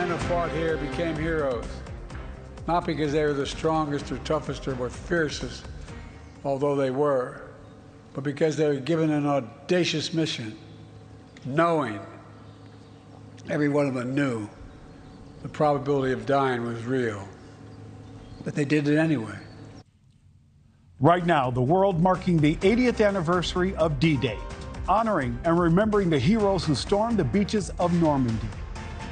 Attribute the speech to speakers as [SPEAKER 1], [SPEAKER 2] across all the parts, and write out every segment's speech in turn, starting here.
[SPEAKER 1] men who fought here became heroes, not because they were the strongest or toughest or fiercest, although they were, but because they were given an audacious mission, knowing, every one of them knew, the probability of dying was real. But they did it anyway.
[SPEAKER 2] Right now, the world marking the 80th anniversary of D-Day, honoring and remembering the heroes who stormed the beaches of Normandy.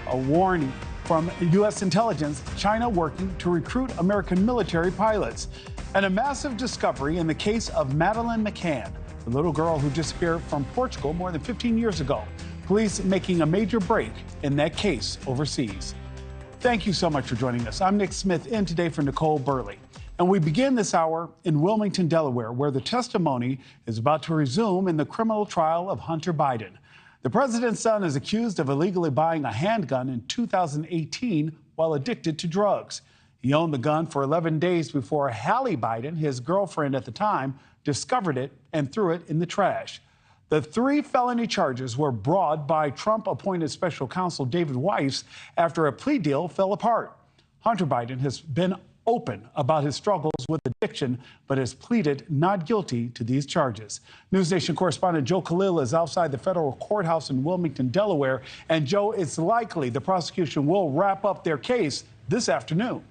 [SPEAKER 2] A warning from U.S. intelligence, China working to recruit American military pilots. And a massive discovery in the case of Madeleine McCann, the little girl who disappeared from Portugal more than 15 years ago. Police making a major break in that case overseas. Thank you so much for joining us. I'm Nick Smith, in today for Nichole Berlie. And we begin this hour in Wilmington, Delaware, where the testimony is about to resume in the criminal trial of Hunter Biden. The president's son is accused of illegally buying a handgun in 2018 while addicted to drugs. He owned the gun for 11 days before Hallie Biden, his girlfriend at the time, discovered it and threw it in the trash. The 3 felony charges were brought by Trump-appointed special counsel David Weiss after a plea deal fell apart. Hunter Biden has been open about his struggles with addiction, but has pleaded not guilty to these charges. NewsNation correspondent Joe Khalil is outside the federal courthouse in Wilmington, Delaware. And Joe, it's likely the prosecution will wrap up their case this afternoon.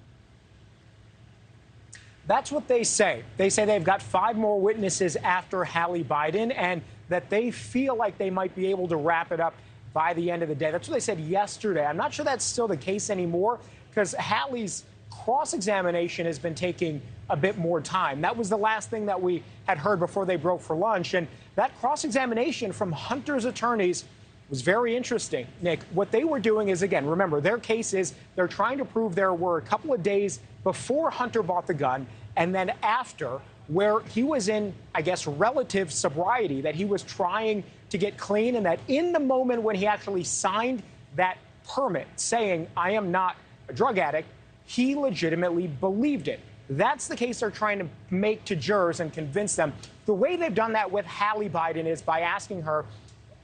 [SPEAKER 3] That's what they say. They say they've got 5 more witnesses after Hallie Biden, and that they feel like they might be able to wrap it up by the end of the day. That's what they said yesterday. I'm not sure that's still the case anymore, because Hallie's cross-examination has been taking a bit more time. That was the last thing that we had heard before they broke for lunch. And that cross-examination from Hunter's attorneys was very interesting. Nick, what they were doing is, again, remember, their case is they're trying to prove there were a couple of days before Hunter bought the gun and then after, where he was in, I guess, relative sobriety, that he was trying to get clean, and that in the moment when he actually signed that permit saying, I am not a drug addict, he legitimately believed it. That's the case they're trying to make to jurors and convince them. The way they've done that with Hallie Biden is by asking her,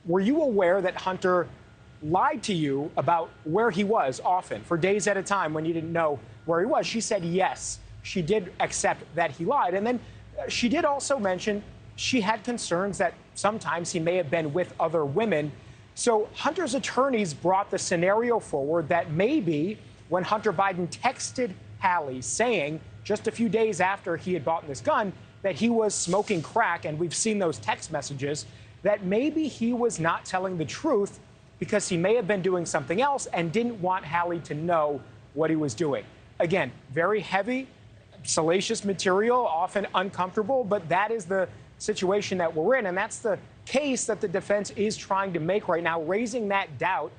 [SPEAKER 3] were you aware that Hunter lied to you about where he was often for days at a time when you didn't know where he was? She said yes. She did accept that he lied. And then she did also mention she had concerns that sometimes he may have been with other women. So Hunter's attorneys brought the scenario forward that maybe when Hunter Biden texted Hallie saying just a few days after he had bought this gun that he was smoking crack, and we've seen those text messages, that maybe he was not telling the truth because he may have been doing something else and didn't want Hallie to know what he was doing. Again, very heavy, salacious material, often uncomfortable, but that is the situation that we're in, and that's the case that the defense is trying to make right now, raising that doubt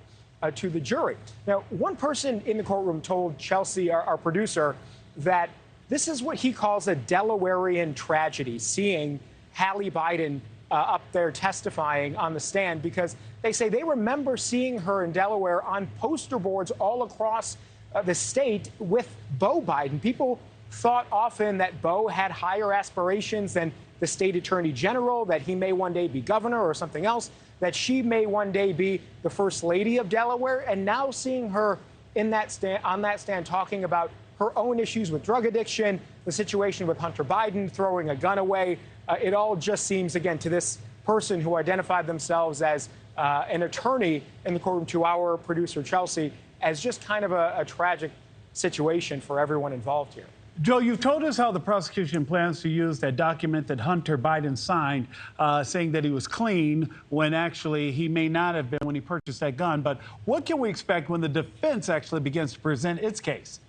[SPEAKER 3] to the jury. Now, one person in the courtroom told Chelsea, our producer, that this is what he calls a Delawarean tragedy, seeing Hallie Biden up there testifying on the stand, because they say they remember seeing her in Delaware on poster boards all across the state with Beau Biden. People thought often that Beau had higher aspirations than the state attorney general, that he may one day be governor or something else, that she may one day be the first lady of Delaware. And now seeing her in that stand, on that stand, talking about her own issues with drug addiction, the situation with Hunter Biden, throwing a gun away, it all just seems, again, to this person who identified themselves as an attorney in the courtroom, to our producer Chelsea, as just kind of a tragic situation for everyone involved here.
[SPEAKER 2] Joe, you've told us how the prosecution plans to use that document that Hunter Biden signed, saying that he was clean when actually he may not have been when he purchased that gun. But what can we expect when the defense actually begins to present its case?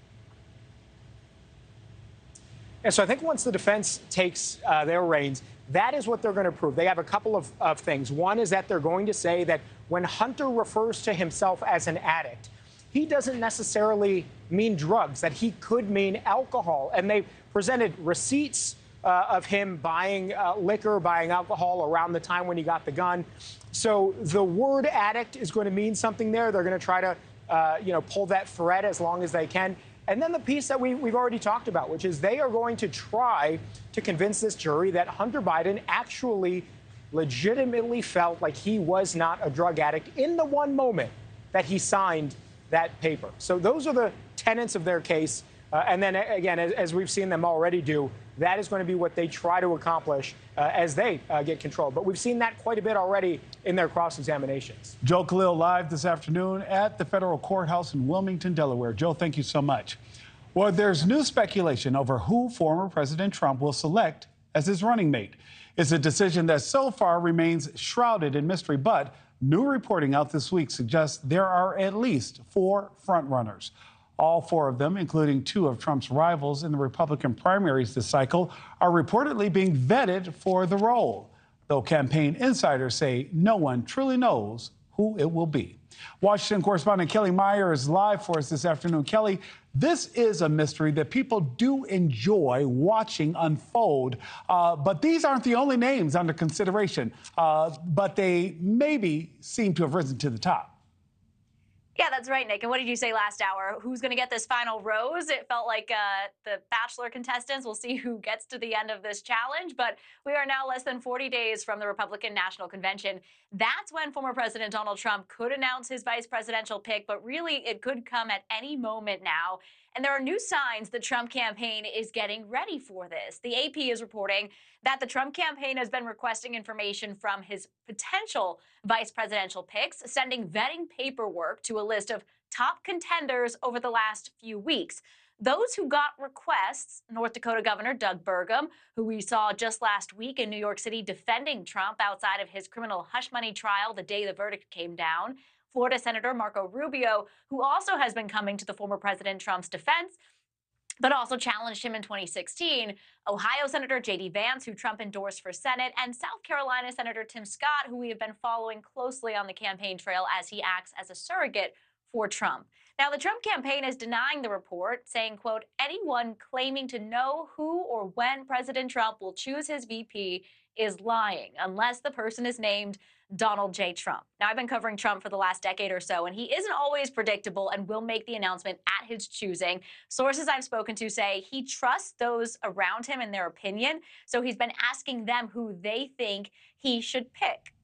[SPEAKER 3] And so I think once the defense takes their reins, that is what they're going to prove. They have a couple of things. One is that they're going to say that when Hunter refers to himself as an addict, he doesn't necessarily mean drugs, that he could mean alcohol. And they presented receipts of him buying liquor, buying alcohol around the time when he got the gun. So the word addict is going to mean something there. They're going to try to, pull that thread as long as they can. And then the piece that we've already talked about, which is they are going to try to convince this jury that Hunter Biden actually legitimately felt like he was not a drug addict in the one moment that he signed that paper. So those are the tenets of their case. And then, again, as we've seen them already do, that is going to be what they try to accomplish as they get control. But we've seen that quite a bit already in their cross-examinations.
[SPEAKER 2] Joe Khalil live this afternoon at the federal courthouse in Wilmington, Delaware. Joe, thank you so much. Well, there's new speculation over who former President Trump will select as his running mate. It's a decision that so far remains shrouded in mystery, but new reporting out this week suggests there are at least 4 frontrunners. All 4 of them, including 2 of Trump's rivals in the Republican primaries this cycle, are reportedly being vetted for the role, though campaign insiders say no one truly knows who it will be. Washington correspondent Kelly Meyer is live for us this afternoon. Kelly, this is a mystery that people do enjoy watching unfold, but these aren't the only names under consideration, but they maybe seem to have risen to the top.
[SPEAKER 4] Yeah, that's right, Nick. And what did you say last hour? Who's going to get this final rose? It felt like the Bachelor contestants. We'll see who gets to the end of this challenge. But we are now less than 40 days from the Republican National Convention. That's when former President Donald Trump could announce his vice presidential pick. But really, it could come at any moment now. And there are new signs the Trump campaign is getting ready for this. The AP is reporting that the Trump campaign has been requesting information from his potential vice presidential picks, sending vetting paperwork to a list of top contenders over the last few weeks. Those who got requests, North Dakota Governor Doug Burgum, who we saw just last week in New York City defending Trump outside of his criminal hush money trial the day the verdict came down. Florida Senator Marco Rubio, who also has been coming to the former President Trump's defense, but also challenged him in 2016. Ohio Senator J.D. Vance, who Trump endorsed for Senate, and South Carolina Senator Tim Scott, who we have been following closely on the campaign trail as he acts as a surrogate for Trump. Now, the Trump campaign is denying the report, saying, quote, anyone claiming to know who or when President Trump will choose his VP is lying, unless the person is named Donald J. Trump. Now, I've been covering Trump for the last decade or so, and he isn't always predictable and will make the announcement at his choosing. Sources I've spoken to say he trusts those around him and their opinion, so he's been asking them who they think he should pick.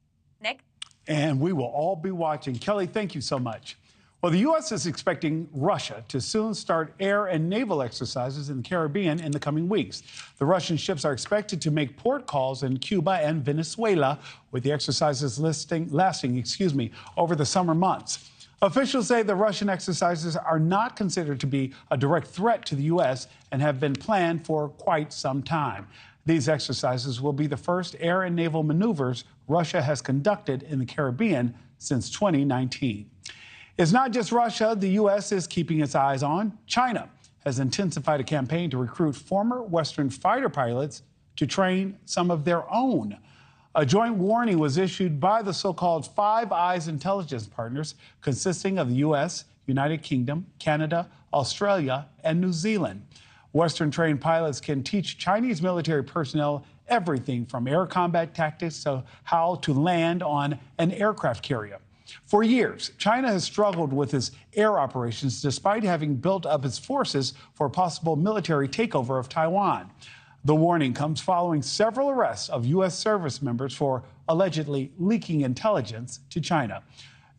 [SPEAKER 4] Nick?
[SPEAKER 2] And we will all be watching. Kelly, thank you so much. Well, the U.S. is expecting Russia to soon start air and naval exercises in the Caribbean in the coming weeks. The Russian ships are expected to make port calls in Cuba and Venezuela, with the exercises lasting over the summer months. Officials say the Russian exercises are not considered to be a direct threat to the U.S. and have been planned for quite some time. These exercises will be the first air and naval maneuvers Russia has conducted in the Caribbean since 2019. It's not just Russia the U.S. is keeping its eyes on. China has intensified a campaign to recruit former Western fighter pilots to train some of their own. A joint warning was issued by the so-called Five Eyes intelligence partners, consisting of the U.S., United Kingdom, Canada, Australia, and New Zealand. Western-trained pilots can teach Chinese military personnel everything from air combat tactics to how to land on an aircraft carrier. For years, China has struggled with its air operations despite having built up its forces for a possible military takeover of Taiwan. The warning comes following several arrests of U.S. service members for allegedly leaking intelligence to China.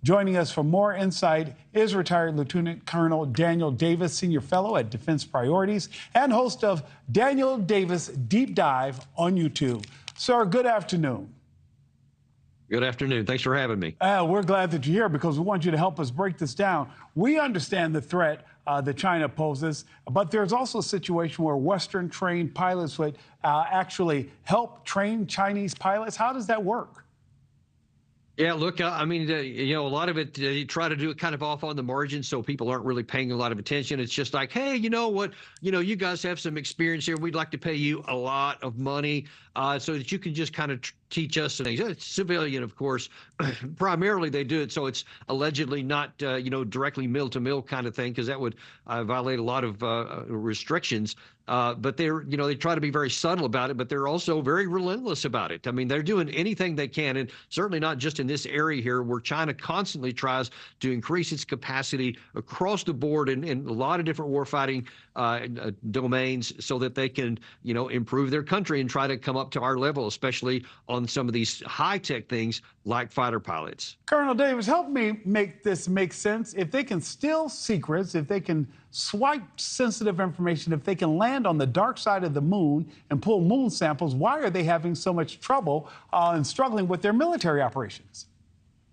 [SPEAKER 2] Joining us for more insight is retired Lieutenant Colonel Daniel Davis, Senior Fellow at Defense Priorities and host of Daniel Davis Deep Dive on YouTube. Sir, good afternoon.
[SPEAKER 5] Good afternoon. Thanks for having me.
[SPEAKER 2] We're glad that you're here because we want you to help us break this down. We understand the threat that China poses, but there's also a situation where Western-trained pilots would actually help train Chinese pilots. How does that work?
[SPEAKER 5] Yeah, look, I mean, a lot of it, you try to do it kind of off on the margin so people aren't really paying a lot of attention. It's just like, hey, you know what? You guys have some experience here. We'd like to pay you a lot of money so that you can just kind of teach us things. It's civilian, of course. Primarily, they do it so it's allegedly not, directly mill-to-mill kind of thing, because that would violate a lot of restrictions. But they try to be very subtle about it, but they're also very relentless about it. I mean, they're doing anything they can, and certainly not just in this area here where China constantly tries to increase its capacity across the board in a lot of different warfighting domains so that they can, improve their country and try to come up up to our level, especially on some of these high-tech things like fighter pilots.
[SPEAKER 2] Colonel Davis, help me make this make sense. If they can steal secrets, if they can swipe sensitive information, if they can land on the dark side of the moon and pull moon samples, why are they having so much trouble and struggling with their military operations?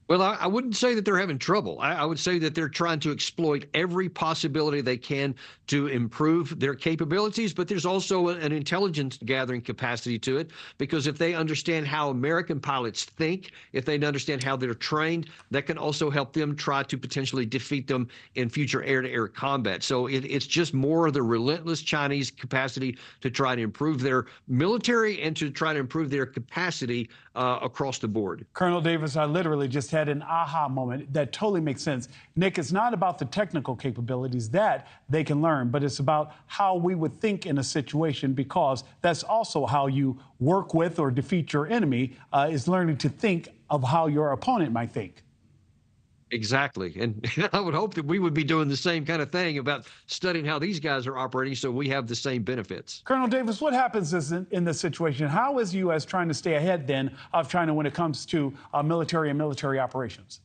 [SPEAKER 5] Well, I wouldn't say that they're having trouble. I would say that they're trying to exploit every possibility they can to improve their capabilities, but there's also an intelligence gathering capacity to it, because if they understand how American pilots think, if they understand how they're trained, that can also help them try to potentially defeat them in future air-to-air combat. So it's just more of the relentless Chinese capacity to try to improve their military and to try to improve their capacity across the board.
[SPEAKER 2] Colonel Davis, I literally just had an aha moment that totally makes sense. Nick, it's not about the technical capabilities that they can learn, but it's about how we would think in a situation, because that's also how you work with or defeat your enemy, is learning to think of how your opponent might think.
[SPEAKER 5] Exactly. And I would hope that we would be doing the same kind of thing about studying how these guys are operating so we have the same benefits.
[SPEAKER 2] Colonel Davis, what happens in this situation? How is the U.S. trying to stay ahead then of China when it comes to military and military operations?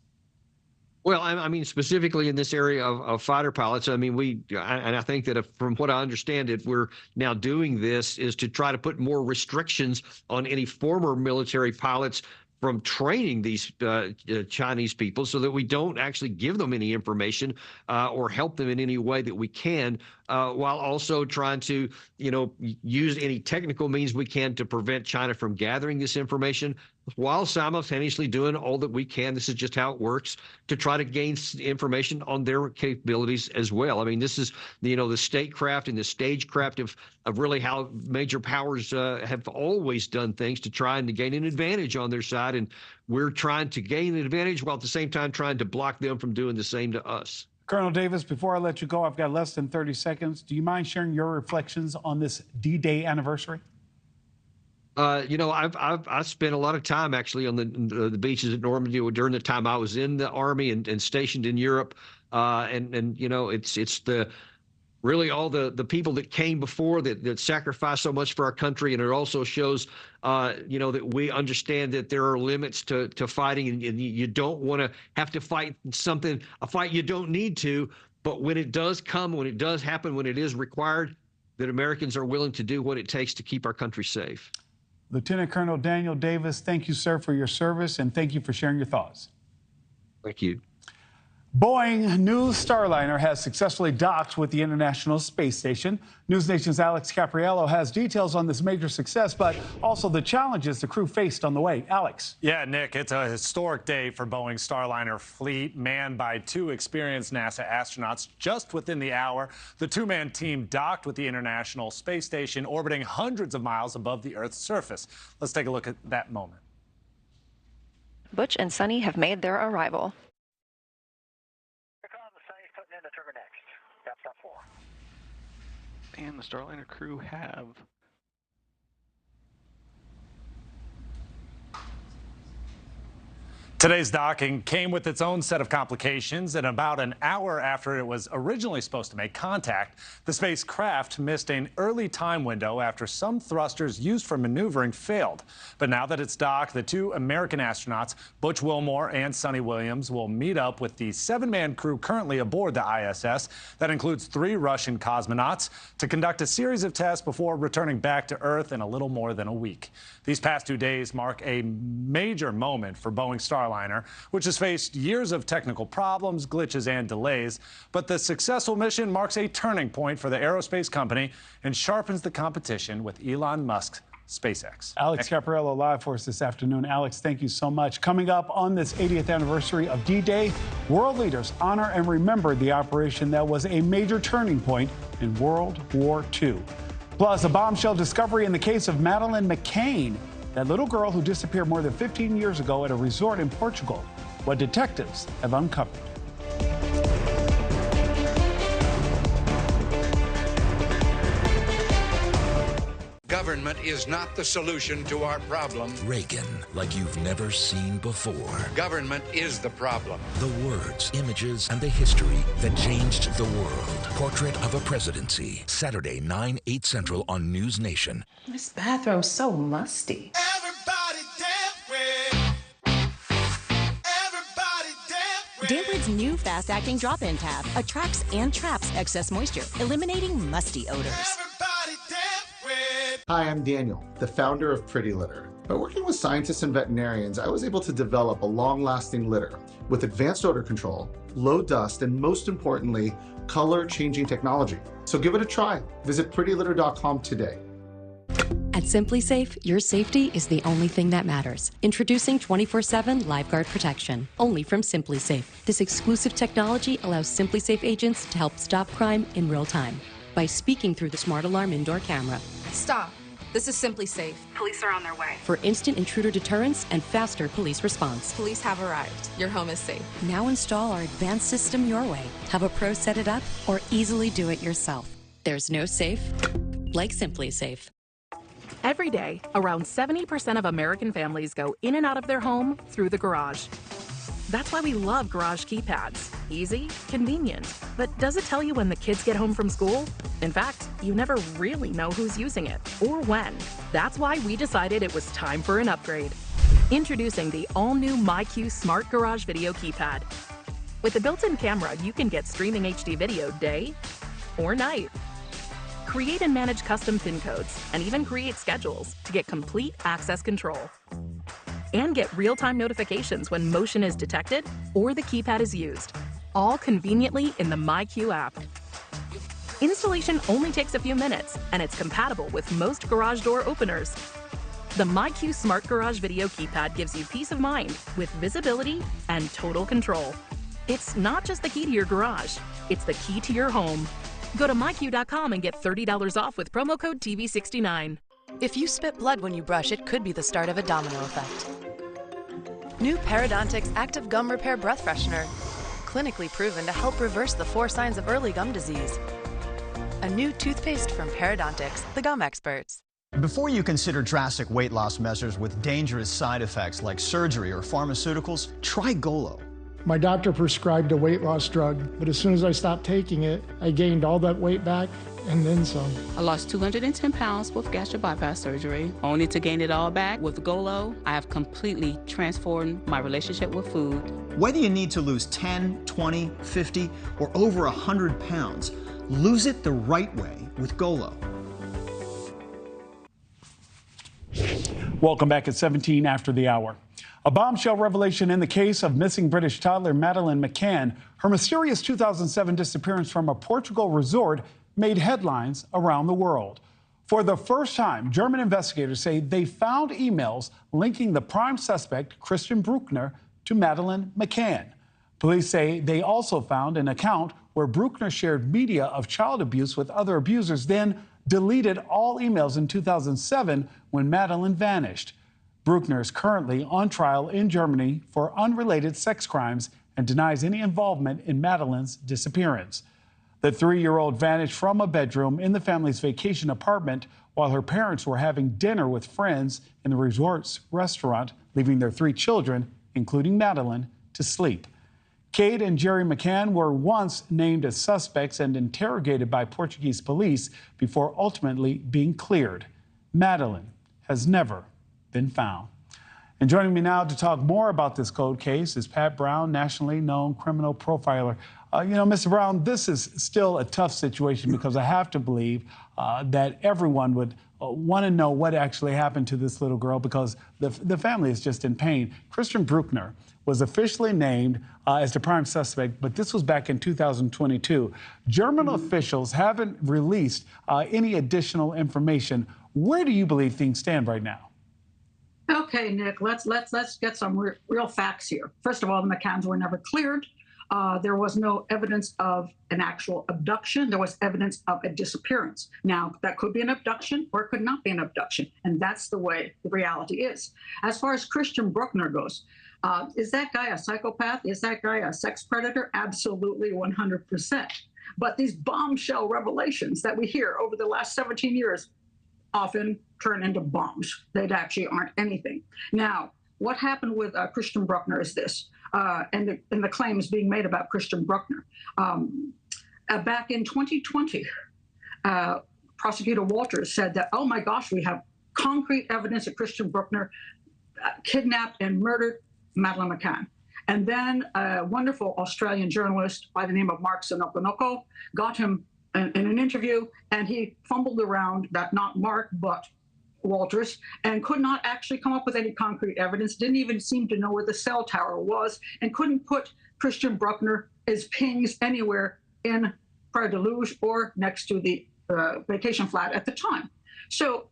[SPEAKER 5] Well, I mean, specifically in this area of fighter pilots, I mean, and I think that from what I understand it, we're now doing this is to try to put more restrictions on any former military pilots from training these Chinese people, so that we don't actually give them any information or help them in any way that we can, while also trying to, use any technical means we can to prevent China from gathering this information, while simultaneously doing all that we can. This is just how it works, to try to gain information on their capabilities as well. I mean, this is, the statecraft and the stagecraft of really how major powers have always done things to try and to gain an advantage on their side. And we're trying to gain an advantage while at the same time trying to block them from doing the same to us.
[SPEAKER 2] Colonel Davis, before I let you go, I've got less than 30 seconds. Do you mind sharing your reflections on this D-Day anniversary? I spent a lot of time actually on the beaches at Normandy during the time I was in the Army and stationed in Europe. It's really all the people that came before that sacrificed so much for our country. And it also shows, that we understand that there are limits to fighting, and you don't want to have to fight a fight you don't need to. But when it does come, when it does happen, when it is required, that Americans are willing to do what it takes to keep our country safe. Lieutenant Colonel Daniel Davis, thank you, sir, for your service, and thank you for sharing your thoughts.
[SPEAKER 5] Thank you.
[SPEAKER 2] Boeing new Starliner has successfully docked with the International Space Station. NewsNation's Alex Capriello has details on this major success, but also the challenges the crew faced on the way. Alex.
[SPEAKER 6] Yeah, Nick, it's a historic day for Boeing's Starliner fleet, manned by 2 experienced NASA astronauts. Just within the hour, the 2-man team docked with the International Space Station, orbiting hundreds of miles above the Earth's surface. Let's take a look at that moment.
[SPEAKER 7] Butch and Sunny have made their arrival.
[SPEAKER 8] And the Starliner crew have
[SPEAKER 6] Today's docking came with its own set of complications, and about an hour after it was originally supposed to make contact, the spacecraft missed an early time window after some thrusters used for maneuvering failed. But now that it's docked, the 2 American astronauts, Butch Wilmore and Sonny Williams, will meet up with the 7-man crew currently aboard the ISS. That includes 3 Russian cosmonauts, to conduct a series of tests before returning back to Earth in a little more than a week. These past 2 days mark a major moment for Boeing's Starliner, which has faced years of technical problems, glitches, and delays. But the successful mission marks a turning point for the aerospace company and sharpens the competition with Elon Musk's SpaceX.
[SPEAKER 2] Alex Capriello live for us this afternoon. Alex, thank you so much. Coming up on this 80th anniversary of D-Day, world leaders honor and remember the operation that was a major turning point in World War II. Plus, a bombshell discovery in the case of Madeleine McCann, that little girl who disappeared more than 15 years ago at a resort in Portugal. What detectives have uncovered.
[SPEAKER 9] Government is not the solution to our problem.
[SPEAKER 10] Reagan, like you've never seen before.
[SPEAKER 9] Government is the problem.
[SPEAKER 10] The words, images, and the history that changed the world. Portrait of a Presidency. Saturday, 9, 8 Central on NewsNation.
[SPEAKER 11] This bathroom's so musty.
[SPEAKER 12] Damprid's new fast-acting drop-in tab attracts and traps excess moisture, eliminating musty odors.
[SPEAKER 13] Hi, I'm Daniel, the founder of Pretty Litter. By working with scientists and veterinarians, I was able to develop a long-lasting litter with advanced odor control, low dust, and most importantly, color-changing technology. So give it a try. Visit prettylitter.com today.
[SPEAKER 14] At Simply Safe, your safety is the only thing that matters. Introducing 24/7 LifeGuard protection, only from Simply Safe. This exclusive technology allows Simply Safe agents to help stop crime in real time by speaking through the Smart Alarm indoor camera.
[SPEAKER 15] Stop. This is Simply Safe. Police are on their way.
[SPEAKER 14] For instant intruder deterrence and faster police response.
[SPEAKER 15] Police have arrived. Your home is safe.
[SPEAKER 14] Now install our advanced system your way. Have a pro set it up or easily do it yourself. There's no safe like Simply Safe.
[SPEAKER 16] Every day, around 70% of American families go in and out of their home through the garage. That's why we love garage keypads. Easy, convenient. But does it tell you when the kids get home from school? In fact, you never really know who's using it or when. That's why we decided it was time for an upgrade. Introducing the all-new MyQ Smart Garage Video Keypad. With a built-in camera, you can get streaming HD video day or night. Create and manage custom PIN codes, and even create schedules to get complete access control. And get real-time notifications when motion is detected or the keypad is used, all conveniently in the MyQ app. Installation only takes a few minutes, and it's compatible with most garage door openers. The MyQ Smart Garage Video Keypad gives you peace of mind with visibility and total control. It's not just the key to your garage, it's the key to your home. Go to myq.com and get $30 off with promo code TV69.
[SPEAKER 17] If you spit blood when you brush, it could be the start of a domino effect. New Parodontics Active Gum Repair Breath Freshener. Clinically proven to help reverse the 4 signs of early gum disease. A new toothpaste from Parodontics, the gum experts.
[SPEAKER 18] Before you consider drastic weight loss measures with dangerous side effects like surgery or pharmaceuticals, try Golo.
[SPEAKER 19] My doctor prescribed a weight loss drug, but as soon as I stopped taking it, I gained all that weight back and then some.
[SPEAKER 20] I lost 210 pounds with gastric bypass surgery, only to gain it all back with Golo. I have completely transformed my relationship with food.
[SPEAKER 18] Whether you need to lose 10, 20, 50, or over 100 pounds, lose it the right way with Golo.
[SPEAKER 2] Welcome back at 17 after the hour. A bombshell revelation in the case of missing British toddler Madeleine McCann. Her mysterious 2007 disappearance from a Portugal resort made headlines around the world. For the first time, German investigators say they found emails linking the prime suspect, Christian Bruckner, to Madeleine McCann. Police say they also found an account where Bruckner shared media of child abuse with other abusers, then deleted all emails in 2007 when Madeleine vanished. Bruckner is currently on trial in Germany for unrelated sex crimes and denies any involvement in Madeleine's disappearance. The 3-year-old vanished from a bedroom in the family's vacation apartment while her parents were having dinner with friends in the resort's restaurant, leaving their 3 children, including Madeleine, to sleep. Kate and Jerry McCann were once named as suspects and interrogated by Portuguese police before ultimately being cleared. Madeleine has never been found. And joining me now to talk more about this cold case is Pat Brown, nationally known criminal profiler. Mr. Brown, this is still a tough situation because I have to believe that everyone would want to know what actually happened to this little girl because the family is just in pain. Christian Bruckner was officially named as the prime suspect, but this was back in 2022. German officials haven't released any additional information. Where do you believe things stand right now?
[SPEAKER 21] Okay, Nick, let's get some real facts here. First of all, the McCanns were never cleared. There was no evidence of an actual abduction. There was evidence of a disappearance. Now, that could be an abduction or it could not be an abduction. And that's the way the reality is. As far as Christian Bruckner goes, is that guy a psychopath? Is that guy a sex predator? Absolutely, 100%. But these bombshell revelations that we hear over the last 17 years, often turn into bombs. They actually aren't anything. Now, what happened with Christian Bruckner is this, and the claims being made about Christian Bruckner. Back in 2020, Prosecutor Walters said that, oh my gosh, we have concrete evidence that Christian Bruckner kidnapped and murdered Madeleine McCann. And then a wonderful Australian journalist by the name of Mark Sanokonoko got him in an interview, and he fumbled around, that not Mark, but Walters, and could not actually come up with any concrete evidence, didn't even seem to know where the cell tower was, and couldn't put Christian Bruckner as pings anywhere in Praia de Luz or next to the vacation flat at the time. So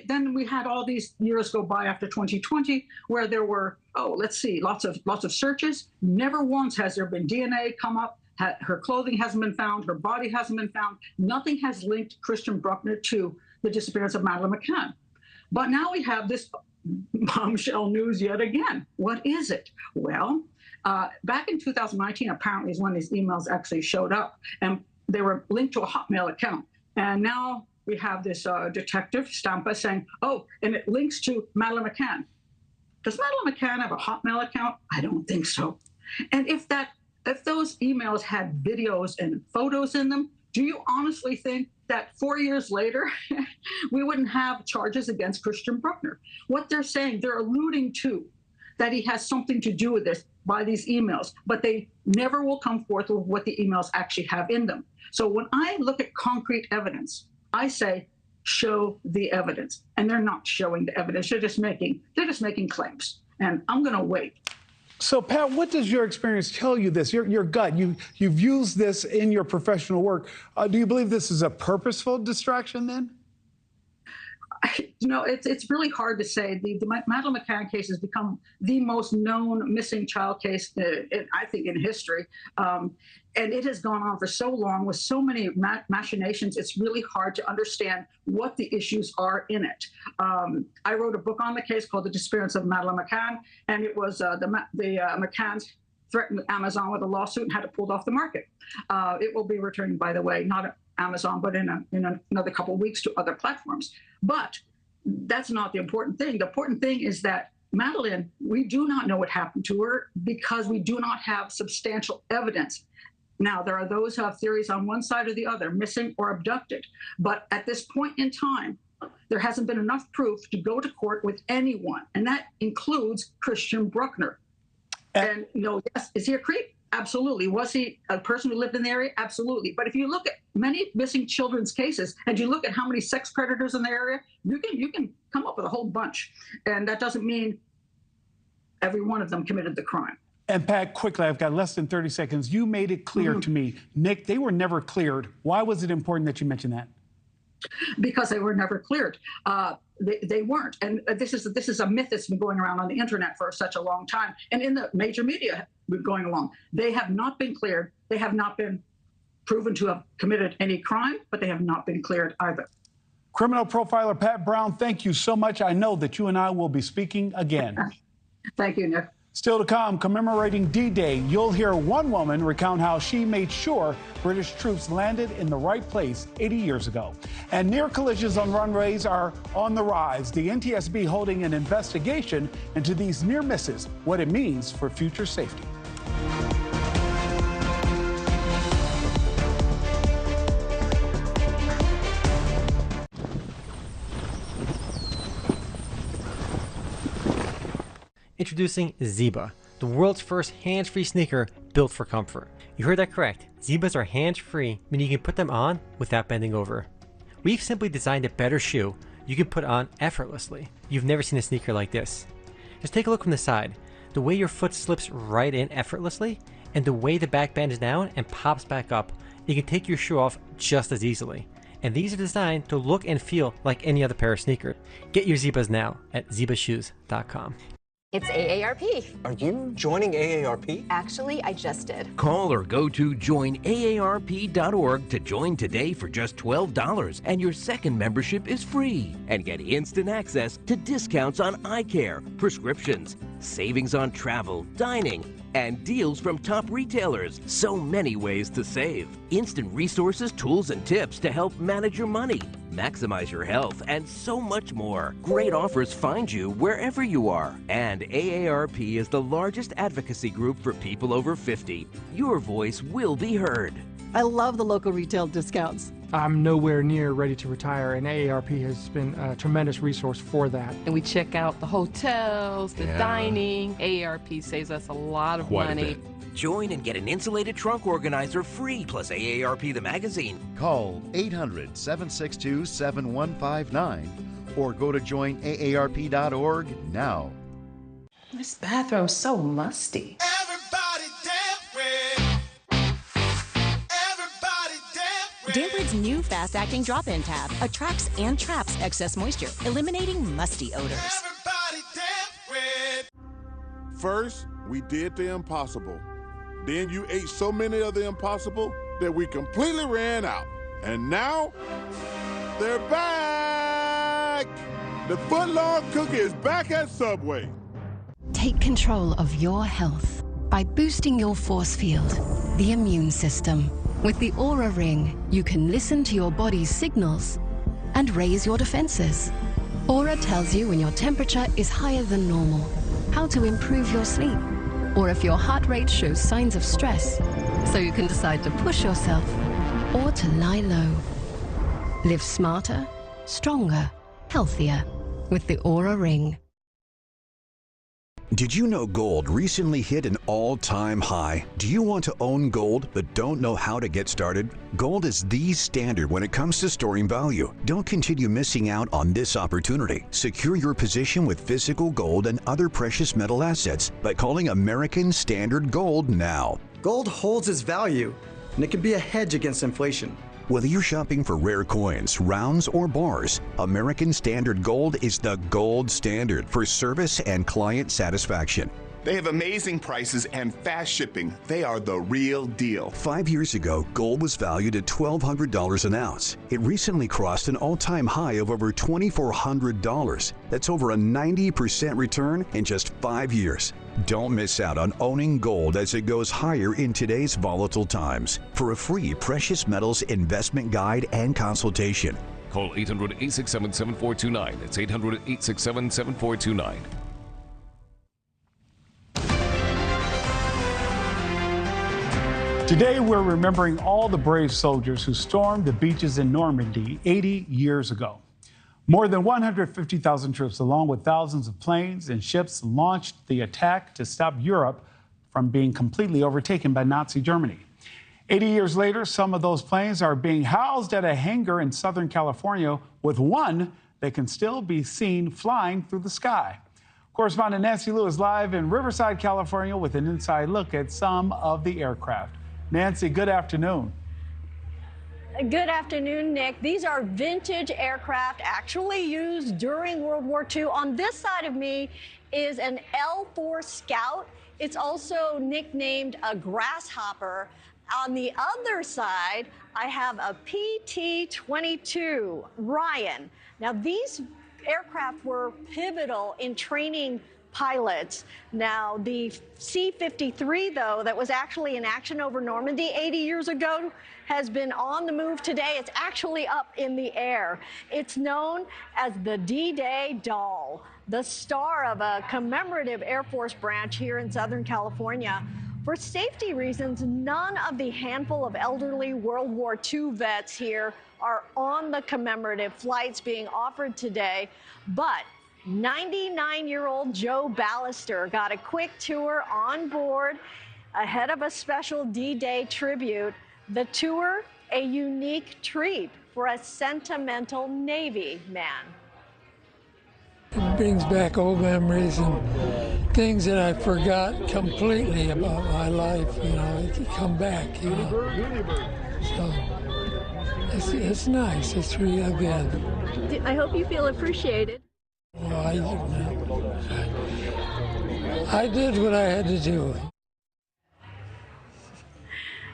[SPEAKER 21] then we had all these years go by after 2020 where there were, lots of searches. Never once has there been DNA come up. Her clothing hasn't been found. Her body hasn't been found. Nothing has linked Christian Bruckner to the disappearance of Madeleine McCann. But now we have this bombshell news yet again. What is it? Well, back in 2019, apparently is when these emails actually showed up, and they were linked to a Hotmail account. And now we have this detective, Stampa, saying, oh, and it links to Madeleine McCann. Does Madeleine McCann have a Hotmail account? I don't think so. And if those emails had videos and photos in them, do you honestly think that 4 years later, we wouldn't have charges against Christian Bruckner? What they're saying, they're alluding to that he has something to do with this by these emails, but they never will come forth with what the emails actually have in them. So when I look at concrete evidence, I say, show the evidence. And they're not showing the evidence. They're just making claims. And I'm going to wait.
[SPEAKER 2] So, Pat, what does your experience tell you this? Your gut, you've used this in your professional work. Do you believe this is a purposeful distraction then?
[SPEAKER 21] You know, it's really hard to say. The Madeleine McCann case has become the most known missing child case, I think, in history. And it has gone on for so long with so many machinations, it's really hard to understand what the issues are in it. I wrote a book on the case called The Disappearance of Madeleine McCann, and it was the McCanns threatened Amazon with a lawsuit and had it pulled off the market. It will be returning, by the way, not at Amazon, but in another couple of weeks to other platforms. But that's not the important thing. The important thing is that Madeleine, we do not know what happened to her because we do not have substantial evidence. Now, there are those who have theories on one side or the other, missing or abducted. But at this point in time, there hasn't been enough proof to go to court with anyone, and that includes Christian Bruckner. And, you know, yes, is he a creep? Absolutely. Was he a person who lived in the area? Absolutely. But if you look at many missing children's cases and you look at how many sex predators in the area, you can come up with a whole bunch. And that doesn't mean every one of them committed the crime.
[SPEAKER 2] And Pat, quickly, I've got less than 30 seconds. You made it clear to me, Nick, they were never cleared. Why was it important that you mention that?
[SPEAKER 21] Because they were never cleared. They weren't. And this is a myth that's been going around on the internet for such a long time. And in the major media going along, they have not been cleared. They have not been proven to have committed any crime, but they have not been cleared either.
[SPEAKER 2] Criminal profiler Pat Brown, thank you so much. I know that you and I will be speaking again.
[SPEAKER 21] Thank you, Nick.
[SPEAKER 2] Still to come, commemorating D-Day, you'll hear one woman recount how she made sure British troops landed in the right place 80 years ago. And near collisions on runways are on the rise. The NTSB holding an investigation into these near misses, what it means for future safety.
[SPEAKER 1] Introducing Ziba, the world's first hands-free sneaker built for comfort. You heard that correct. Zibas are hands-free, meaning you can put them on without bending over. We've simply designed a better shoe you can put on effortlessly. You've never seen a sneaker like this. Just take a look from the side. The way your foot slips right in effortlessly, and the way the back bends down and pops back up, you can take your shoe off just as easily. And these are designed to look and feel like any other pair of sneakers. Get your Zibas now at zibashoes.com.
[SPEAKER 22] It's AARP.
[SPEAKER 23] Are you joining AARP?
[SPEAKER 22] Actually, I just did.
[SPEAKER 24] Call or go to joinaarp.org to join today for just $12, and your second membership is free. And get instant access to discounts on eye care, prescriptions, savings on travel, dining, And deals from top retailers. So many ways to save. Instant resources, tools, and tips to help manage your money, maximize your health, and so much more. Great offers find you wherever you are. And AARP is the largest advocacy group for people over 50. Your voice will be heard.
[SPEAKER 3] I love the local retail discounts.
[SPEAKER 4] I'm nowhere near ready to retire, and AARP has been a tremendous resource for that.
[SPEAKER 5] And we check out the hotels, the dining. AARP saves us a lot of money.
[SPEAKER 24] Join and get an insulated trunk organizer free, plus AARP the magazine.
[SPEAKER 7] Call 800-762-7159 or go to joinaarp.org now.
[SPEAKER 11] This bathroom's so musty.
[SPEAKER 12] Damprid's new fast-acting drop-in tab attracts and traps excess moisture, eliminating musty odors.
[SPEAKER 25] First, we did the impossible. Then you ate so many of the impossible that we completely ran out. And now, they're back! The footlong cookie is back at Subway.
[SPEAKER 26] Take control of your health by boosting your force field, the immune system. With the Aura Ring, you can listen to your body's signals and raise your defenses. Aura tells you when your temperature is higher than normal, how to improve your sleep, or if your heart rate shows signs of stress, so you can decide to push yourself or to lie low. Live smarter, stronger, healthier with the Aura Ring.
[SPEAKER 27] Did you know gold recently hit an all-time high? Do you want to own gold but don't know how to get started? Gold is the standard when it comes to storing value. Don't continue missing out on this opportunity. Secure your position with physical gold and other precious metal assets by calling American Standard Gold now.
[SPEAKER 28] Gold holds its value, and it can be a hedge against inflation.
[SPEAKER 27] Whether you're shopping for rare coins, rounds, or bars, American Standard Gold is the gold standard for service and client satisfaction.
[SPEAKER 29] They have amazing prices and fast shipping. They are the real deal.
[SPEAKER 27] 5 years ago, gold was valued at $1,200 an ounce. It recently crossed an all-time high of over $2,400. That's over a 90% return in just 5 years. Don't miss out on owning gold as it goes higher in today's volatile times. For a free precious metals investment guide and consultation,
[SPEAKER 30] call 800-867-7429. That's 800-867-7429.
[SPEAKER 2] Today, we're remembering all the brave soldiers who stormed the beaches in Normandy 80 years ago. More than 150,000 troops, along with thousands of planes and ships, launched the attack to stop Europe from being completely overtaken by Nazi Germany. 80 years later, some of those planes are being housed at a hangar in Southern California, with one that can still be seen flying through the sky. Correspondent Nancy Liu is live in Riverside, California, with an inside look at some of the aircraft. Nancy, good afternoon.
[SPEAKER 31] Good afternoon, Nick. These are vintage aircraft actually used during World War II. On this side of me is an L-4 Scout. It's also nicknamed a Grasshopper. On the other side, I have a PT-22 Ryan. Now, these aircraft were pivotal in training pilots. Now, the C-53, though, that was actually in action over Normandy 80 years ago, has been on the move today. It's actually up in the air. It's known as the D-Day Doll, the star of a commemorative Air Force branch here in Southern California. For safety reasons, none of the handful of elderly World War II vets here are on the commemorative flights being offered today, but 99-year-old Joe Ballister got a quick tour on board ahead of a special D-Day tribute. The tour, a unique treat for a sentimental Navy man.
[SPEAKER 32] It brings back old memories and things that I forgot completely about my life, you know, it can come back, you know. So it's nice, it's really good.
[SPEAKER 31] I hope you feel appreciated.
[SPEAKER 32] Well, I did what I had to do.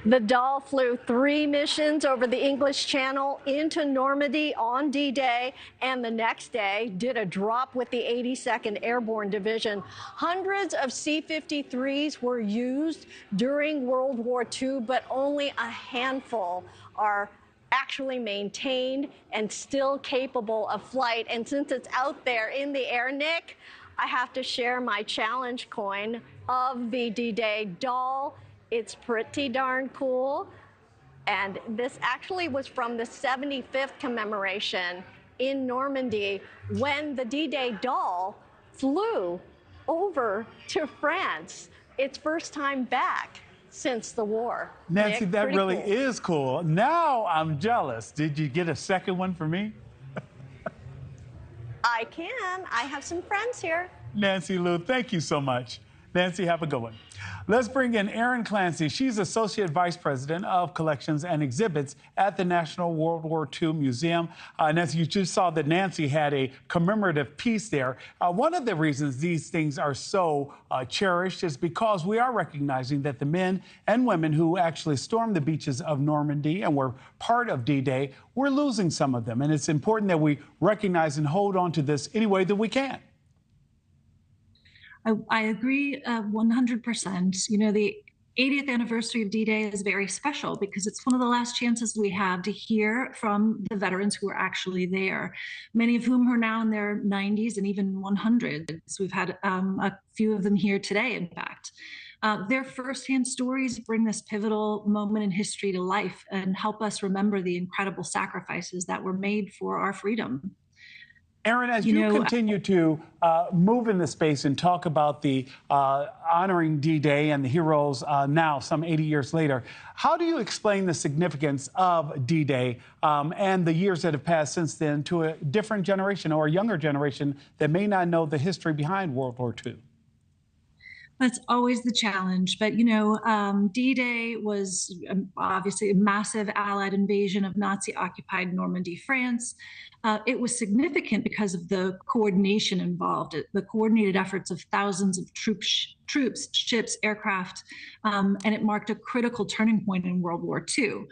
[SPEAKER 31] The Doll flew 3 missions over the English Channel into Normandy on D-Day, and the next day did a drop with the 82nd Airborne Division. Hundreds of C-53s were used during World War II, but only a handful are actually maintained and still capable of flight. And since it's out there in the air, Nick, I have to share my challenge coin of the D-Day Doll. It's pretty darn cool. And this actually was from the 75th commemoration in Normandy when the D-Day Doll flew over to France. Its first time back since the war.
[SPEAKER 2] Nancy,
[SPEAKER 31] Nick,
[SPEAKER 2] that really
[SPEAKER 31] cool.
[SPEAKER 2] is cool. Now I'm jealous. Did you get a second one for me?
[SPEAKER 31] I can. I have some friends here.
[SPEAKER 2] Nancy Lou, thank you so much. Nancy, have a good one. Let's bring in Erin Clancy. She's Associate Vice President of Collections and Exhibits at the National World War II Museum. Nancy, you just saw that Nancy had a commemorative piece there. One of the reasons these things are so cherished is because we are recognizing that the men and women who actually stormed the beaches of Normandy and were part of D-Day, we're losing some of them. And it's important that we recognize and hold on to this any way that we can.
[SPEAKER 6] I agree 100%. You know, the 80th anniversary of D-Day is very special because it's one of the last chances we have to hear from the veterans who are actually there, many of whom are now in their 90s and even 100s. We've had a few of them here today, in fact. Their firsthand stories bring this pivotal moment in history to life and help us remember the incredible sacrifices that were made for our freedom.
[SPEAKER 2] Erin, as you continue to move in the space and talk about the honoring D-Day and the heroes now, some 80 years later, how do you explain the significance of D-Day and the years that have passed since then to a different generation or a younger generation that may not know the history behind World War II?
[SPEAKER 6] That's always the challenge. But, you know, D-Day was obviously a massive Allied invasion of Nazi-occupied Normandy, France. It was significant because of the coordination involved, the coordinated efforts of thousands of troops, ships, aircraft, and it marked a critical turning point in World War II.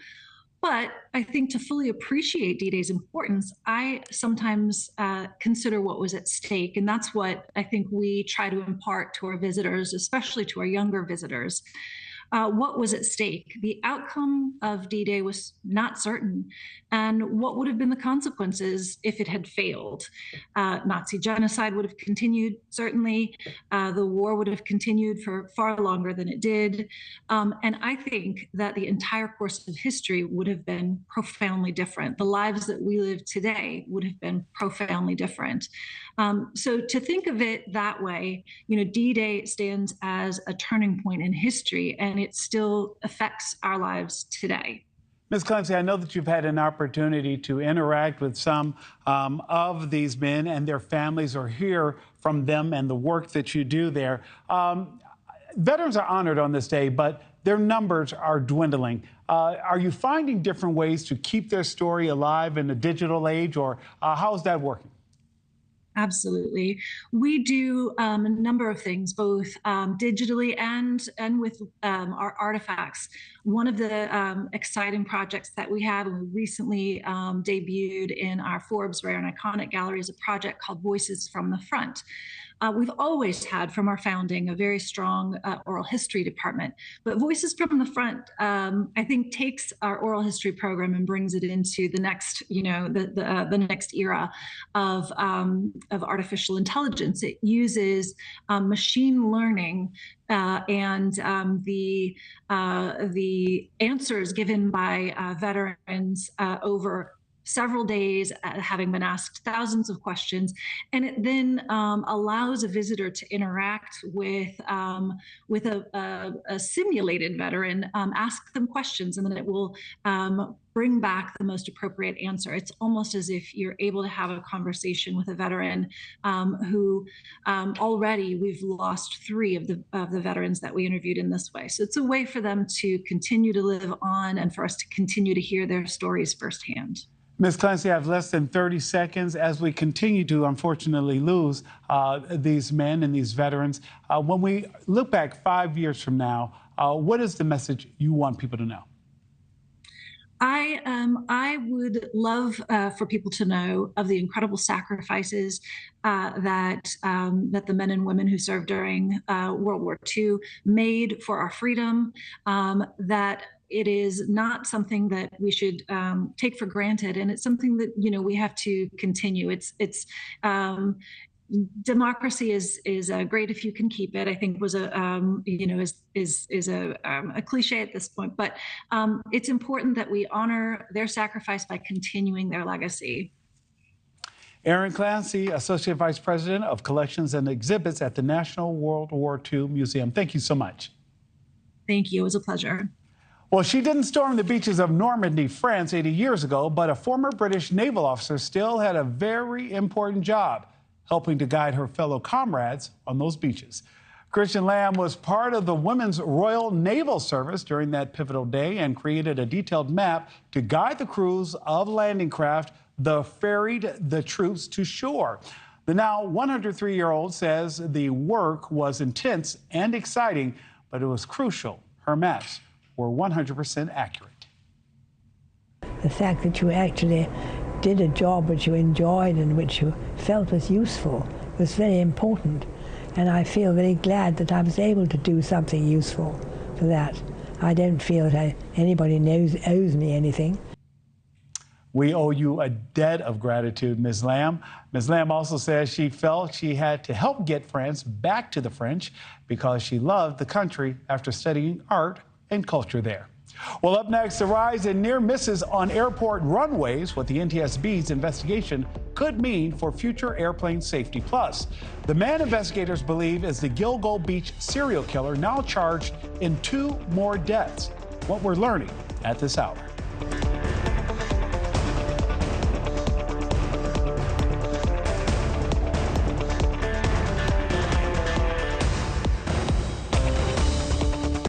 [SPEAKER 6] But I think to fully appreciate D-Day's importance, I sometimes consider what was at stake. And that's what I think we try to impart to our visitors, especially to our younger visitors. What was at stake? The outcome of D-Day was not certain. And what would have been the consequences if it had failed? Nazi genocide would have continued, certainly. The war would have continued for far longer than it did. And I think that the entire course of history would have been profoundly different. The lives that we live today would have been profoundly different. So to think of it that way, you know, D-Day stands as a turning point in history, and it still affects our lives today.
[SPEAKER 2] Ms. Clancy, I know that you've had an opportunity to interact with some of these men and their families or hear from them and the work that you do there. Veterans are honored on this day, but their numbers are dwindling. Are you finding different ways to keep their story alive in a digital age, or how is that working?
[SPEAKER 6] Absolutely. We do a number of things, both digitally and with our artifacts. One of the exciting projects that we have, and we recently debuted in our Forbes Rare and Iconic Gallery, is a project called Voices from the Front. We've always had, from our founding, a very strong oral history department. But Voices from the Front, I think, takes our oral history program and brings it into the next, you know, the next era of artificial intelligence. It uses machine learning and the answers given by veterans over several days, having been asked thousands of questions, and it then allows a visitor to interact with a simulated veteran, ask them questions, and then it will bring back the most appropriate answer. It's almost as if you're able to have a conversation with a veteran who already we've lost 3 of the veterans that we interviewed in this way. So it's a way for them to continue to live on and for us to continue to hear their stories firsthand.
[SPEAKER 2] Ms. Clancy, I have less than 30 seconds as we continue to, unfortunately, lose these men and these veterans. When we look back 5 years from now, What is the message you want people to know?
[SPEAKER 6] I would love for people to know of the incredible sacrifices that the men and women who served during World War II made for our freedom. That it is not something that we should take for granted, and it's something that we have to continue. Democracy is great if you can keep it. I think was a cliche at this point, but it's important that we honor their sacrifice by continuing their legacy.
[SPEAKER 2] Erin Clancy, Associate Vice President of Collections and Exhibits at the National World War II Museum. Thank you so much.
[SPEAKER 6] Thank you. It was a pleasure.
[SPEAKER 2] Well, she didn't storm the beaches of Normandy, France 80 years ago, but a former British naval officer still had a very important job, helping to guide her fellow comrades on those beaches. Christian Lamb was part of the Women's Royal Naval Service during that pivotal day and created a detailed map to guide the crews of landing craft that ferried the troops to shore. The now 103-year-old says the work was intense and exciting, but it was crucial her maps were 100% accurate.
[SPEAKER 8] The fact that you actually did a job which you enjoyed and which you felt was useful was very important, and I feel very glad that I was able to do something useful for that. I don't feel that anybody owes me anything.
[SPEAKER 2] We owe you a debt of gratitude, Ms. Lamb. Ms. Lamb also says she felt she had to help get France back to the French because she loved the country after studying art and culture there. Well, up next, the rise in near misses on airport runways, what the NTSB's investigation could mean for future airplane safety. Plus, the man investigators believe is the Gilgo Beach serial killer, now charged in 2 more deaths. What we're learning at this hour.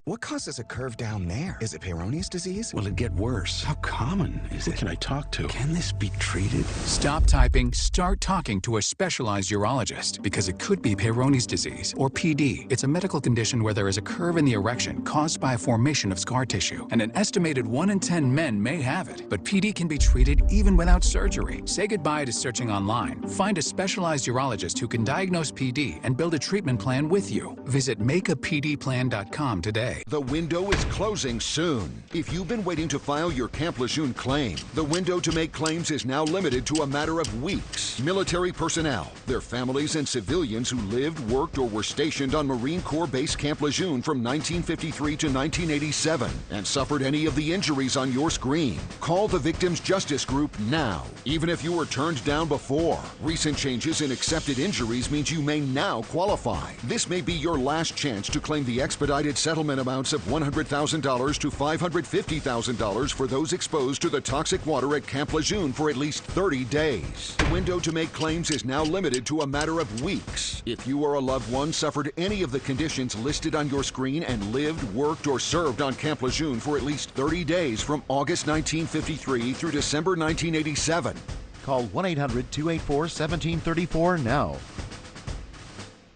[SPEAKER 9] What causes a curve down there? Is it Peyronie's disease?
[SPEAKER 10] Will it get worse? How common is it?
[SPEAKER 9] Who can I talk to?
[SPEAKER 10] Can this be treated?
[SPEAKER 13] Stop typing, start talking to a specialized urologist because it could be Peyronie's disease, or PD. It's a medical condition where there is a curve in the erection caused by a formation of scar tissue, and an estimated 1 in 10 men may have it. But PD can be treated even without surgery. Say goodbye to searching online. Find a specialized urologist who can diagnose PD and build a treatment plan with you. Visit makeapdplan.com today.
[SPEAKER 14] The window is closing soon. If you've been waiting to file your Camp Lejeune claim, the window to make claims is now limited to a matter of weeks. Military personnel, their families, and civilians who lived, worked, or were stationed on Marine Corps Base Camp Lejeune from 1953 to 1987 and suffered any of the injuries on your screen. Call the Victims Justice Group now. Even if you were turned down before, recent changes in accepted injuries means you may now qualify. This may be your last chance to claim the expedited settlement amounts of $100,000 to $550,000 for those exposed to the toxic water at Camp Lejeune for at least 30 days. The window to make claims is now limited to a matter of weeks. If you or a loved one suffered any of the conditions listed on your screen and lived, worked, or served on Camp Lejeune for at least 30 days from August 1953 through December 1987,
[SPEAKER 7] call 1-800-284-1734 now.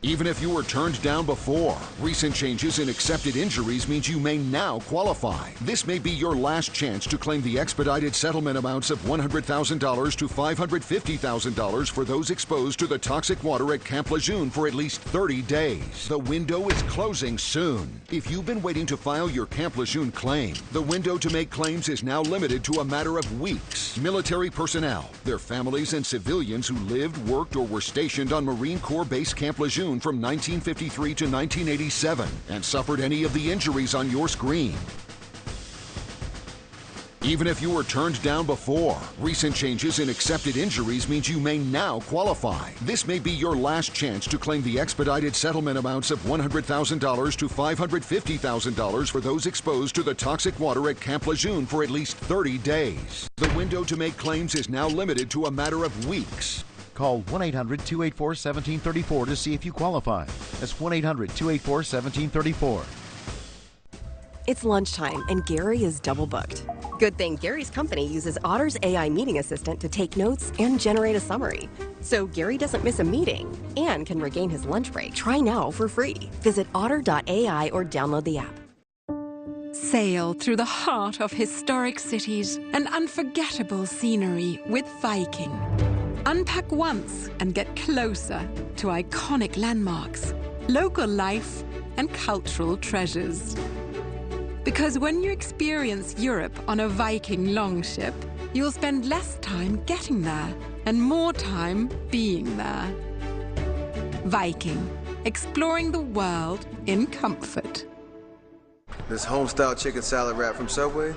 [SPEAKER 14] Even if you were turned down before, recent changes in accepted injuries means you may now qualify. This may be your last chance to claim the expedited settlement amounts of $100,000 to $550,000 for those exposed to the toxic water at Camp Lejeune for at least 30 days. The window is closing soon. If you've been waiting to file your Camp Lejeune claim, the window to make claims is now limited to a matter of weeks. Military personnel, their families, and civilians who lived, worked, or were stationed on Marine Corps Base Camp Lejeune from 1953 to 1987 and suffered any of the injuries on your screen. Even if you were turned down before, recent changes in accepted injuries means you may now qualify. This may be your last chance to claim the expedited settlement amounts of $100,000 to $550,000 for those exposed to the toxic water at Camp Lejeune for at least 30 days. The window to make claims is now limited to a matter of weeks.
[SPEAKER 7] Call 1-800-284-1734 to see if you qualify. That's 1-800-284-1734.
[SPEAKER 15] It's lunchtime and Gary is double booked. Good thing Gary's company uses Otter's AI meeting assistant to take notes and generate a summary. So Gary doesn't miss a meeting and can regain his lunch break. Try now for free. Visit otter.ai or download the app.
[SPEAKER 1] Sail through the heart of historic cities and unforgettable scenery with Viking. Unpack once and get closer to iconic landmarks, local life, and cultural treasures. Because when you experience Europe on a Viking longship, you'll spend less time getting there and more time being there. Viking, exploring the world in comfort.
[SPEAKER 3] This home-style chicken salad wrap from Subway,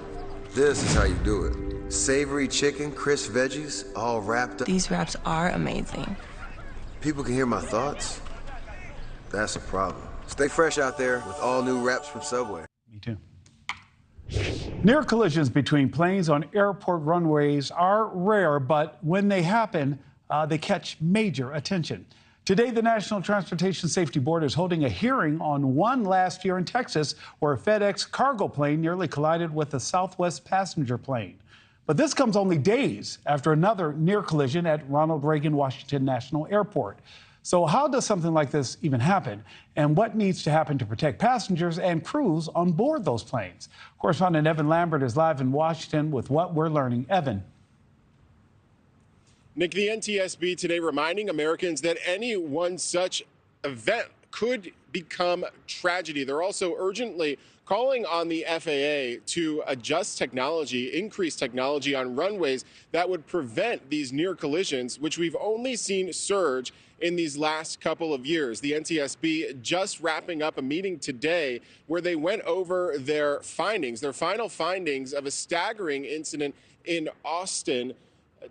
[SPEAKER 3] this is how you do it. Savory chicken, crisp veggies, all wrapped up.
[SPEAKER 4] These wraps are amazing.
[SPEAKER 3] People can hear my thoughts. That's a problem. Stay fresh out there with all new wraps from Subway.
[SPEAKER 2] Me too. Near collisions between planes on airport runways are rare, but when they happen, they catch major attention. Today, the National Transportation Safety Board is holding a hearing on one last year in Texas where a FedEx cargo plane nearly collided with a Southwest passenger plane. But this comes only days after another near collision at Ronald Reagan Washington National Airport. So how does something like this even happen? And what needs to happen to protect passengers and crews on board those planes? Correspondent Evan Lambert is live in Washington with what we're learning. Evan.
[SPEAKER 5] Nick, the NTSB today reminding Americans that any one such event could become tragedy. They're also urgently calling on the FAA to adjust technology, increase technology on runways that would prevent these near collisions, which we've only seen surge in these last couple of years. The NTSB just wrapping up a meeting today where they went over their findings, their final findings of a staggering incident in Austin,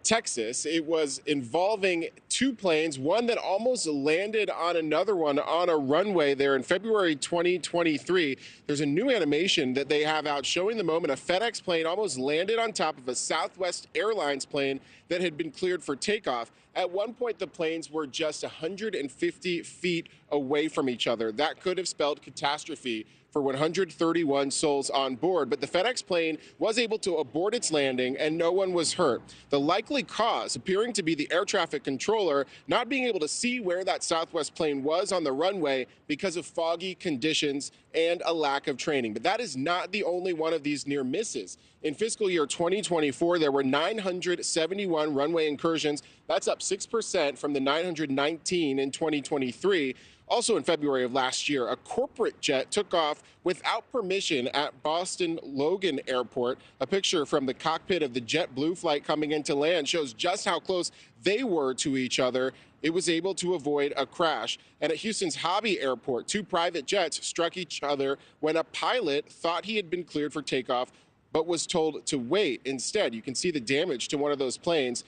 [SPEAKER 5] Texas. It was involving two planes, one that almost landed on another one on a runway there in February 2023. There's a new animation that they have out showing the moment a FedEx plane almost landed on top of a Southwest Airlines plane that had been cleared for takeoff. At one point, the planes were just 150 feet away from each other. That could have spelled catastrophe for 131 souls on board, but the FedEx plane was able to abort its landing and no one was hurt. The likely cause appearing to be the air traffic controller not being able to see where that Southwest plane was on the runway because of foggy conditions and a lack of training. But that is not the only one of these near misses. In fiscal year 2024, there were 971 runway incursions. That's up 6% from the 919 in 2023. Also in February of last year, a corporate jet took off without permission at Boston Logan Airport. A picture from the cockpit of the JetBlue flight coming into land shows just how close they were to each other. It was able to avoid a crash. And at Houston's Hobby Airport, two private jets struck each other when a pilot thought he had been cleared for takeoff, but was told to wait. Instead, you can see the damage to one of those planes.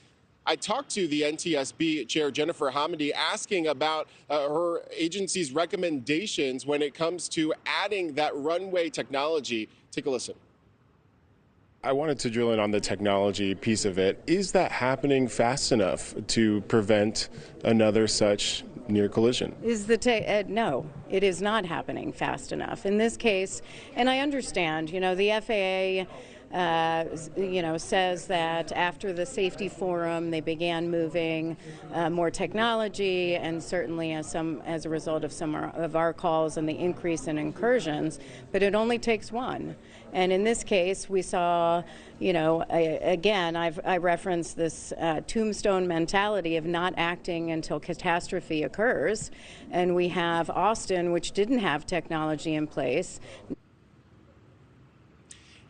[SPEAKER 5] I talked to the NTSB Chair Jennifer Hamady asking about her agency's recommendations when it comes to adding that runway technology. Take a listen. I wanted to drill in on the technology piece of it. Is that happening fast enough to prevent another such near collision?
[SPEAKER 16] No, it is not happening fast enough. In this case, and I understand, the FAA says that after the safety forum, they began moving more technology, and certainly as a result of some of our calls and the increase in incursions, but it only takes one. And in this case, we saw, I referenced this tombstone mentality of not acting until catastrophe occurs. And we have Austin, which didn't have technology in place.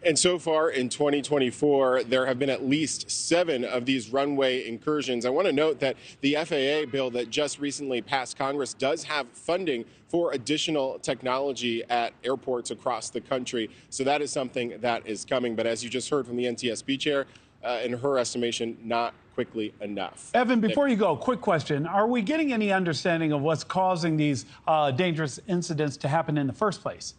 [SPEAKER 5] And so far in 2024, there have been at least 7 of these runway incursions. I want to note that the FAA bill that just recently passed Congress does have funding for additional technology at airports across the country. So that is something that is coming. But as you just heard from the NTSB chair, in her estimation, not quickly enough.
[SPEAKER 2] Evan, before you go, quick question. Are we getting any understanding of what's causing these dangerous incidents to happen in the first place?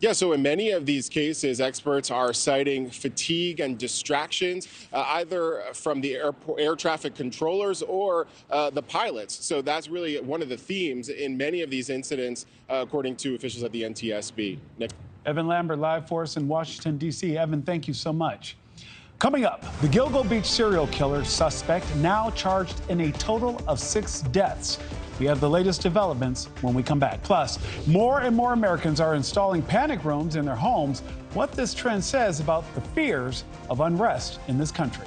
[SPEAKER 5] Yeah, so in many of these cases, experts are citing fatigue and distractions, either from the air traffic controllers or the pilots. So that's really one of the themes in many of these incidents, according to officials at the NTSB. Nick.
[SPEAKER 2] Evan Lambert, live for us in Washington, D.C. Evan, thank you so much. Coming up, the Gilgo Beach serial killer suspect now charged in a total of 6 deaths. We have the latest developments when we come back. Plus, more and more Americans are installing panic rooms in their homes. What this trend says about the fears of unrest in this country.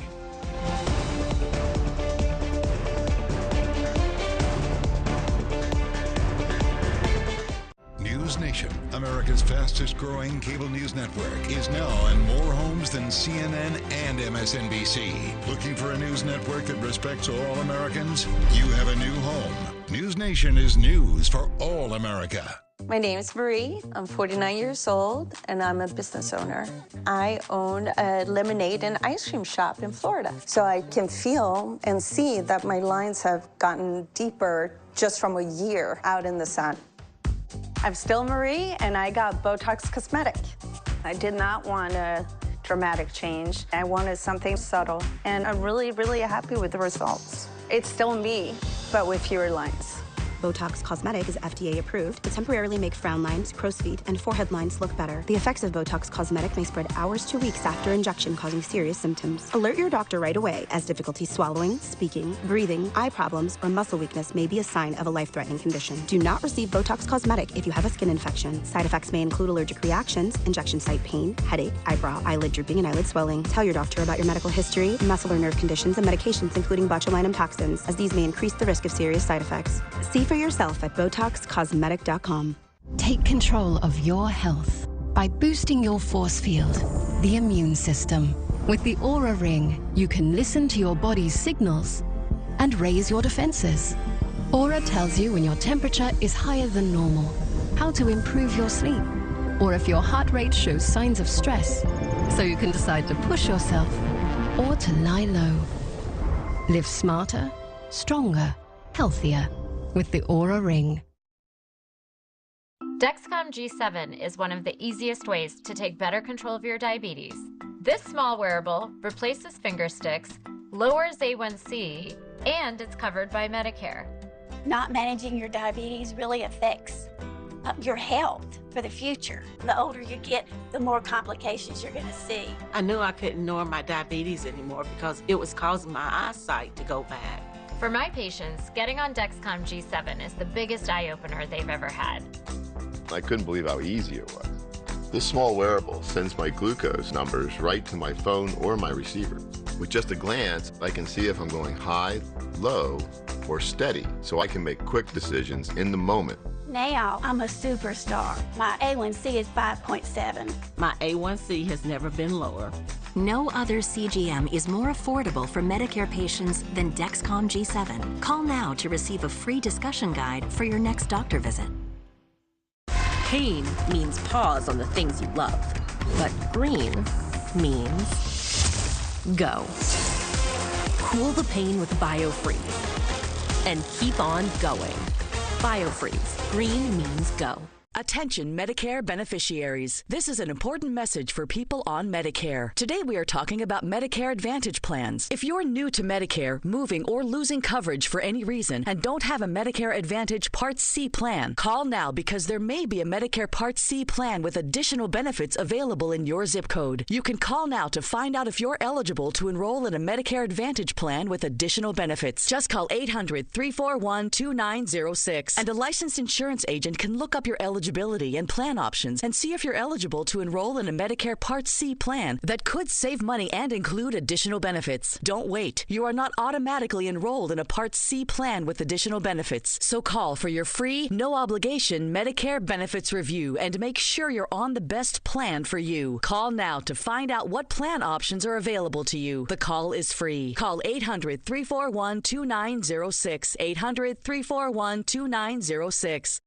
[SPEAKER 4] NewsNation, America's fastest growing cable news network, is now in more homes than CNN and MSNBC. Looking for a news network that respects all Americans? You have a new home. NewsNation is news for all America.
[SPEAKER 11] My name is Marie. I'm 49 years old, and I'm a business owner. I own a lemonade and ice cream shop in Florida. So I can feel and see that my lines have gotten deeper just from a year out in the sun. I'm still Marie, and I got Botox Cosmetic. I did not want a dramatic change. I wanted something subtle, and I'm really, really happy with the results. It's still me, but with fewer lines.
[SPEAKER 12] Botox Cosmetic is FDA approved to temporarily make frown lines, crow's feet, and forehead lines look better. The effects of Botox Cosmetic may spread hours to weeks after injection, causing serious symptoms. Alert your doctor right away, as difficulty swallowing, speaking, breathing, eye problems, or muscle weakness may be a sign of a life-threatening condition. Do not receive Botox Cosmetic if you have a skin infection. Side effects may include allergic reactions, injection site pain, headache, eyebrow, eyelid drooping, and eyelid swelling. Tell your doctor about your medical history, muscle or nerve conditions, and medications, including botulinum toxins, as these may increase the risk of serious side effects. See for yourself at BotoxCosmetic.com.
[SPEAKER 26] Take control of your health by boosting your force field, the immune system. With the Aura Ring, you can listen to your body's signals and raise your defenses. Aura tells you when your temperature is higher than normal, how to improve your sleep, or if your heart rate shows signs of stress, so you can decide to push yourself or to lie low. Live smarter, stronger, healthier with the Aura Ring.
[SPEAKER 17] Dexcom G7 is one of the easiest ways to take better control of your diabetes. This small wearable replaces finger sticks, lowers A1C, and it's covered by Medicare.
[SPEAKER 18] Not managing your diabetes really affects your health for the future. The older you get, the more complications you're going to see.
[SPEAKER 19] I knew I couldn't ignore my diabetes anymore because it was causing my eyesight to go bad.
[SPEAKER 17] For my patients, getting on Dexcom G7 is the biggest eye-opener they've ever had.
[SPEAKER 20] I couldn't believe how easy it was. This small wearable sends my glucose numbers right to my phone or my receiver. With just a glance, I can see if I'm going high, low, or steady, so I can make quick decisions in the moment.
[SPEAKER 18] Now I'm a superstar. My A1C is 5.7.
[SPEAKER 19] My A1C has never been lower.
[SPEAKER 21] No other CGM is more affordable for Medicare patients than Dexcom G7. Call now to receive a free discussion guide for your next doctor visit.
[SPEAKER 22] Pain means pause on the things you love, but green means go. Cool the pain with BioFreeze and keep on going. BioFreeze. Green means go.
[SPEAKER 23] Attention Medicare beneficiaries. This is an important message for people on Medicare. Today we are talking about Medicare Advantage plans. If you're new to Medicare, moving or losing coverage for any reason, and don't have a Medicare Advantage Part C plan, call now because there may be a Medicare Part C plan with additional benefits available in your zip code. You can call now to find out if you're eligible to enroll in a Medicare Advantage plan with additional benefits. Just call 800-341-2906 and a licensed insurance agent can look up your eligibility and plan options and see if you're eligible to enroll in a Medicare Part C plan that could save money and include additional benefits. Don't wait. You are not automatically enrolled in a Part C plan with additional benefits. So call for your free, no obligation Medicare benefits review and make sure you're on the best plan for you. Call now to find out what plan options are available to you. The call is free. Call 800-341-2906. 800-341-2906.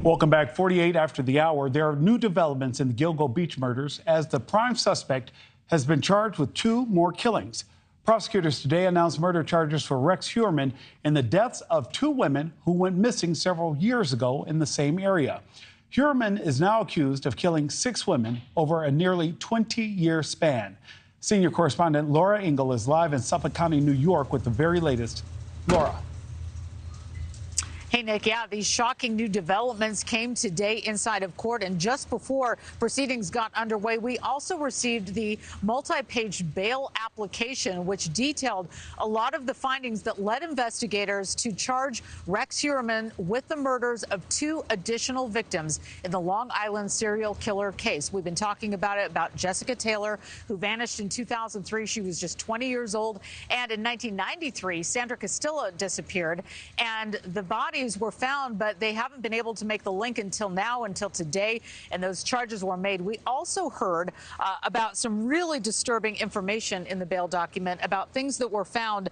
[SPEAKER 2] Welcome back. 48 after the hour. There are new developments in the Gilgo Beach murders as the prime suspect has been charged with 2 more killings. Prosecutors today announced murder charges for Rex Heuermann in the deaths of 2 women who went missing several years ago in the same area. Heuermann is now accused of killing 6 women over a nearly 20-year span. Senior correspondent Laura Ingle is live in Suffolk County, New York with the very latest. Laura.
[SPEAKER 24] Hey,
[SPEAKER 6] Hey, Nick, yeah, these shocking new developments came today inside of court. And just before proceedings got underway, we also received the multi-page bail application, which detailed a lot of the findings that led investigators to charge Rex Heuermann with the murders of 2 additional victims in the Long Island serial killer case. We've been talking about it, about Jessica Taylor, who vanished in 2003. She was just 20 years old. And in 1993, Sandra Castillo disappeared, and the bodies were found, but they haven't been able to make the link until now, until today, and those charges were made. We also heard about some really disturbing information in the bail document about things that were found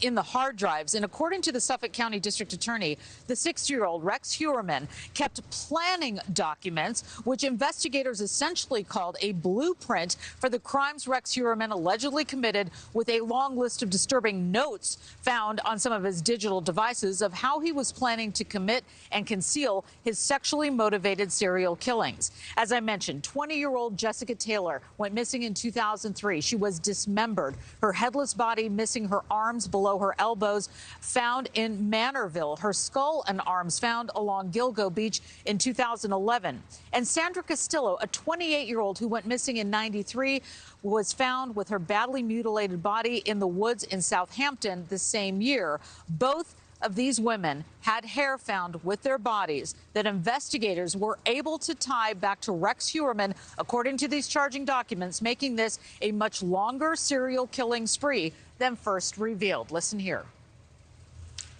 [SPEAKER 6] in the hard drives. And according to the Suffolk County District Attorney, the 60-year-old Rex Heuermann kept planning documents, which investigators essentially called a blueprint for the crimes Rex Heuermann allegedly committed, with a long list of disturbing notes found on some of his digital devices of how he was planning to commit and conceal his sexually motivated serial killings. As I mentioned, 20-year-old Jessica Taylor went missing in 2003. She was dismembered, her headless body missing her arms below her elbows, found in Manorville, her skull and arms found along Gilgo Beach in 2011. And Sandra Castillo, a 28-year-old who went missing in 93, was found with her badly mutilated body in the woods in Southampton the same year. Both of these women had hair found with their bodies that investigators were able to tie back to Rex Heuermann, according to these charging documents, making this a much longer serial killing spree than first revealed. Listen here.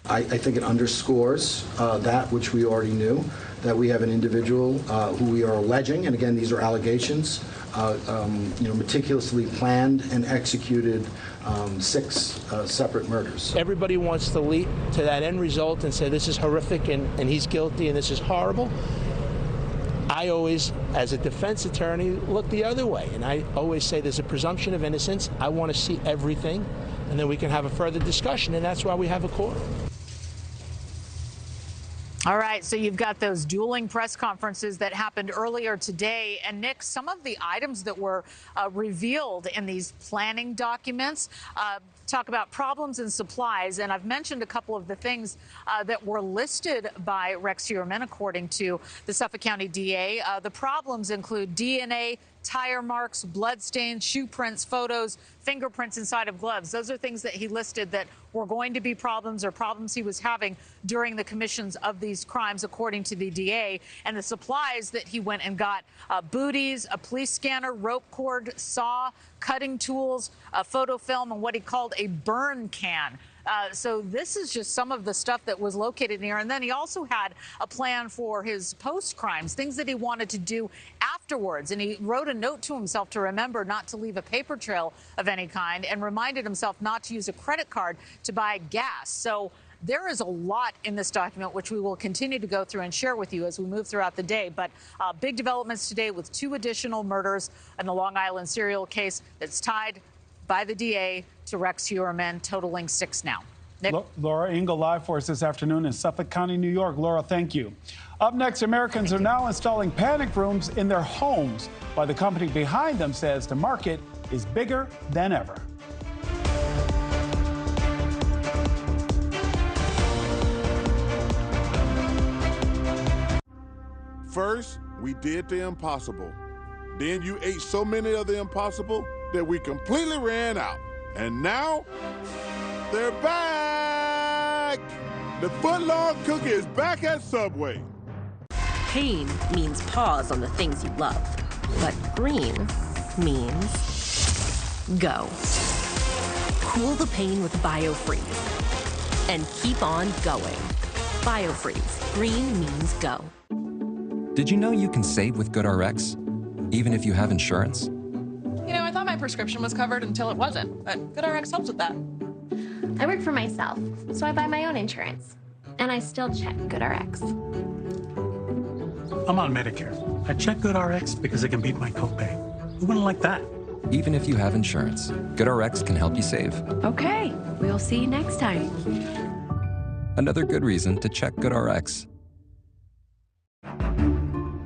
[SPEAKER 8] I think it underscores that which we already knew, that we have an individual who we are alleging, and again, these are allegations, meticulously planned and executed 6 separate murders.
[SPEAKER 9] Everybody wants to leap to that end result and say this is horrific and he's guilty and this is horrible. I always, as a defense attorney, look the other way, and I always say there's a presumption of innocence. I want to see everything, and then we can have a further discussion, and that's why we have a court.
[SPEAKER 6] All right, so you've got those dueling press conferences that happened earlier today. And, Nick, some of the items that were revealed in these planning documents talk about problems and supplies. And I've mentioned a couple of the things that were listed by Rex Heuermann, according to the Suffolk County DA. The problems include DNA, tire marks, blood stains, shoe prints, photos, fingerprints inside of gloves. Those are things that he listed that were going to be problems, or problems he was having during the commissions of these crimes, according to the DA. And the supplies that he went and got: booties, a police scanner, rope cord, saw, cutting tools, a photo film, and what he called a burn can. So this is just some of the stuff that was located here. And then he also had a plan for his post-crimes, things that he wanted to do afterwards. And he wrote a note to himself to remember not to leave a paper trail of any kind, and reminded himself not to use a credit card to buy gas. So there is a lot in this document, which we will continue to go through and share with you as we move throughout the day. But big developments today with 2 additional murders in the Long Island serial case that's tied by the DA to Rex Heuermann, totaling 6 now. Nick?
[SPEAKER 2] Laura Ingle live for us this afternoon in Suffolk County, New York. Laura, thank you. Up next, Americans are now installing panic rooms in their homes, while the company behind them says the market is bigger than ever.
[SPEAKER 10] First, we did the impossible. Then you ate so many of the impossible that we completely ran out. And now, they're back! The footlong cookie is back at Subway.
[SPEAKER 22] Pain means pause on the things you love. But green means go. Cool the pain with BioFreeze. And keep on going. BioFreeze. Green means go.
[SPEAKER 24] Did you know you can save with GoodRx, even if you have insurance?
[SPEAKER 25] You know, I thought my prescription was covered until it wasn't, but GoodRx helps with that.
[SPEAKER 27] I work for myself, so I buy my own insurance. And I still check GoodRx.
[SPEAKER 28] I'm on Medicare. I check GoodRx because it can beat my copay. Who wouldn't like that?
[SPEAKER 24] Even if you have insurance, GoodRx can help you save.
[SPEAKER 27] Okay, we'll see you next time.
[SPEAKER 24] Another good reason to check GoodRx.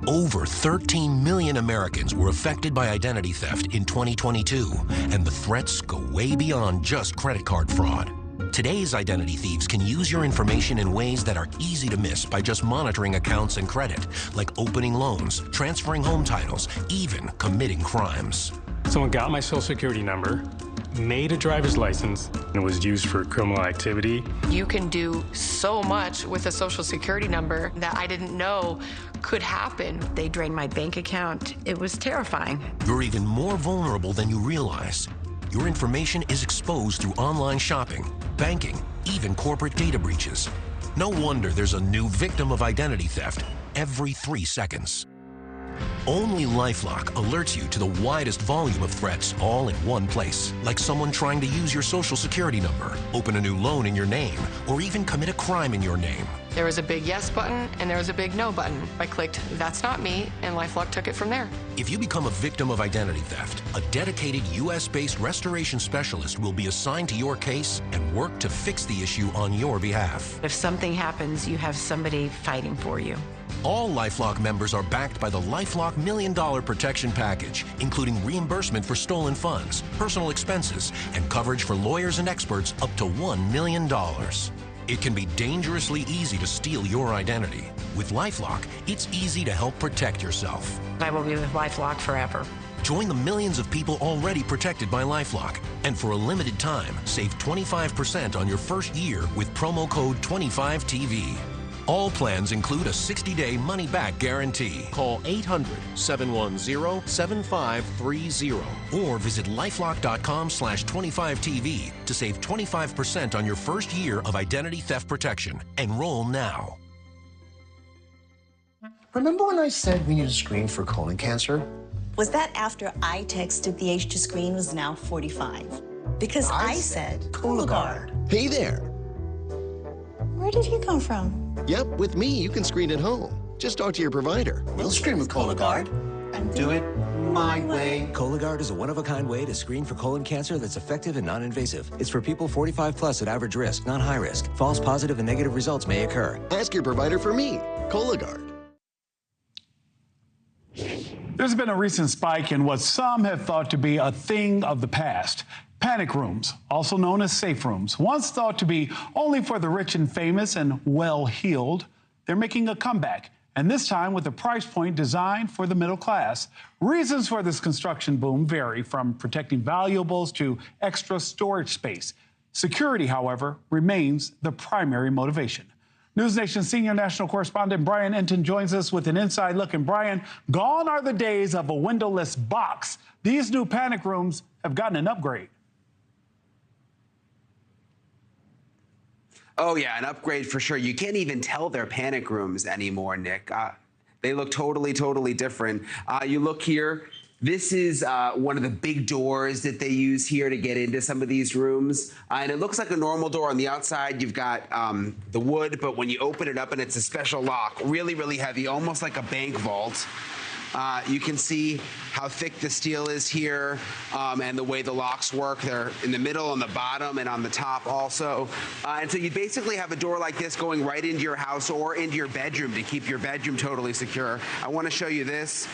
[SPEAKER 29] Over 13 million Americans were affected by identity theft in 2022, and the threats go way beyond just credit card fraud. Today's identity thieves can use your information in ways that are easy to miss by just monitoring accounts and credit, like opening loans, transferring home titles, even committing crimes.
[SPEAKER 1] Someone got my social security number, made a driver's license, and it was used for criminal activity.
[SPEAKER 3] You can do so much with a social security number that I didn't know could happen. They drained my bank account. It was terrifying.
[SPEAKER 29] You're even more vulnerable than you realize. Your information is exposed through online shopping, banking, even corporate data breaches. No wonder there's a new victim of identity theft every 3 seconds. Only LifeLock alerts you to the widest volume of threats all in one place, like someone trying to use your social security number, open a new loan in your name, or even commit a crime in your name.
[SPEAKER 3] There was a big yes button and there was a big no button. I clicked, that's not me, and LifeLock took it from there.
[SPEAKER 29] If you become a victim of identity theft, a dedicated U.S.-based restoration specialist will be assigned to your case and work to fix the issue on your behalf.
[SPEAKER 3] If something happens, you have somebody fighting for you.
[SPEAKER 29] All LifeLock members are backed by the LifeLock $1 Million Protection Package, including reimbursement for stolen funds, personal expenses, and coverage for lawyers and experts up to $1 million. It can be dangerously easy to steal your identity. With LifeLock, it's easy to help protect yourself.
[SPEAKER 3] I will be with LifeLock forever.
[SPEAKER 29] Join the millions of people already protected by LifeLock. And for a limited time, save 25% on your first year with promo code 25TV. All plans include a 60-day money-back guarantee. Call 800-710-7530 or visit lifelock.com/25TV to save 25% on your first year of identity theft protection. Enroll now.
[SPEAKER 4] Remember when I said we need a screen for colon cancer?
[SPEAKER 5] Was that after I texted the age to screen was now 45? Because I said Cologuard.
[SPEAKER 4] Hey there.
[SPEAKER 5] Where did he come from?
[SPEAKER 4] Yep, with me, you can screen at home. Just talk to your provider. We'll screen with Cologuard. And do it my way.
[SPEAKER 7] Cologuard is a one-of-a-kind way to screen for colon cancer that's effective and non-invasive. It's for people 45 plus at average risk, not high risk. False positive and negative results may occur.
[SPEAKER 4] Ask your provider for me. Cologuard.
[SPEAKER 2] There's been a recent spike in what some have thought to be a thing of the past. Panic rooms, also known as safe rooms, once thought to be only for the rich and famous and well-heeled, they're making a comeback, and this time with a price point designed for the middle class. Reasons for this construction boom vary, from protecting valuables to extra storage space. Security, however, remains the primary motivation. NewsNation senior national correspondent Brian Enton joins us with an inside look. And Brian, gone are the days of a windowless box. These new panic rooms have gotten an upgrade.
[SPEAKER 13] Oh, yeah, an upgrade for sure. You can't even tell they're panic rooms anymore, Nick. They look totally, totally different. You look here. This is one of the big doors that they use here to get into some of these rooms. And it looks like a normal door. On the outside, you've got the wood, but when you open it up, and it's a special lock, really, really heavy, almost like a bank vault. You can see how thick the steel is here and the way the locks work. They're in the middle, on the bottom, and on the top also. And so you basically have a door like this going right into your house or into your bedroom to keep your bedroom totally secure. I want to show you this.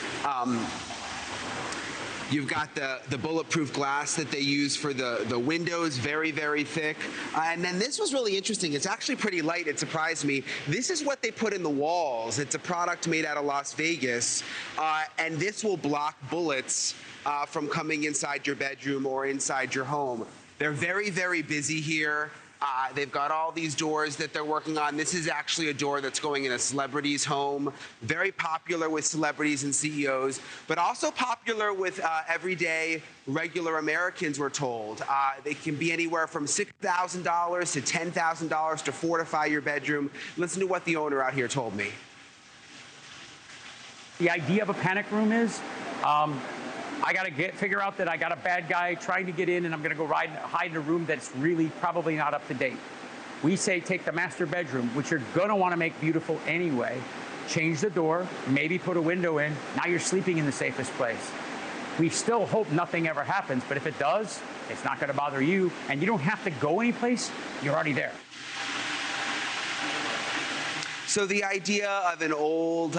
[SPEAKER 13] You've got the bulletproof glass that they use for the windows, very, very thick. And then this was really interesting. It's actually pretty light. It surprised me. This is what they put in the walls. It's a product made out of Las Vegas. And this will block bullets from coming inside your bedroom or inside your home. They're very, very busy here. They've got all these doors that they're working on. This is actually a door that's going in a celebrity's home. Very popular with celebrities and CEOs, but also popular with everyday, regular Americans, we're told. They can be anywhere from $6,000 to $10,000 to fortify your bedroom. Listen to what the owner out here told me.
[SPEAKER 14] The idea of a panic room is I got to figure out that I got a bad guy trying to get in, and I'm going to go hide in a room that's really probably not up to date. We say take the master bedroom, which you're going to want to make beautiful anyway, change the door, maybe put a window in. Now you're sleeping in the safest place. We still hope nothing ever happens, but if it does, it's not going to bother you, and you don't have to go anyplace. You're already there.
[SPEAKER 13] So the idea of an old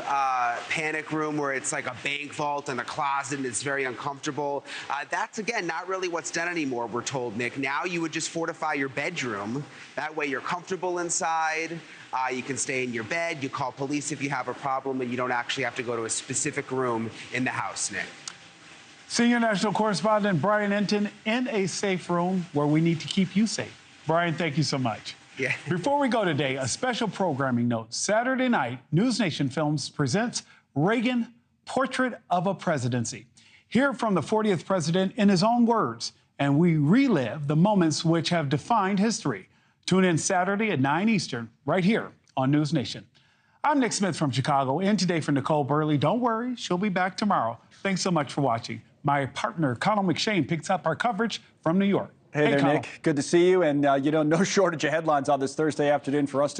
[SPEAKER 13] panic room where it's like a bank vault and a closet and it's very uncomfortable, that's, again, not really what's done anymore, we're told, Nick. Now you would just fortify your bedroom. That way you're comfortable inside. You can stay in your bed. You call police if you have a problem, and you don't actually have to go to a specific room in the house, Nick.
[SPEAKER 2] Senior national correspondent Brian Enton in a safe room where we need to keep you safe. Brian, thank you so much.
[SPEAKER 13] Yeah.
[SPEAKER 2] Before we go today, a special programming note. Saturday night, NewsNation Films presents Reagan, Portrait of a Presidency. Hear from the 40th president in his own words, and we relive the moments which have defined history. Tune in Saturday at 9 Eastern, right here on NewsNation. I'm Nick Smith from Chicago, in today for Nichole Berlie. Don't worry, she'll be back tomorrow. Thanks so much for watching. My partner, Connell McShane, picks up our coverage from New York.
[SPEAKER 11] Hey there,
[SPEAKER 2] Connell.
[SPEAKER 11] Nick. Good to see you. And, no shortage of headlines on this Thursday afternoon for us to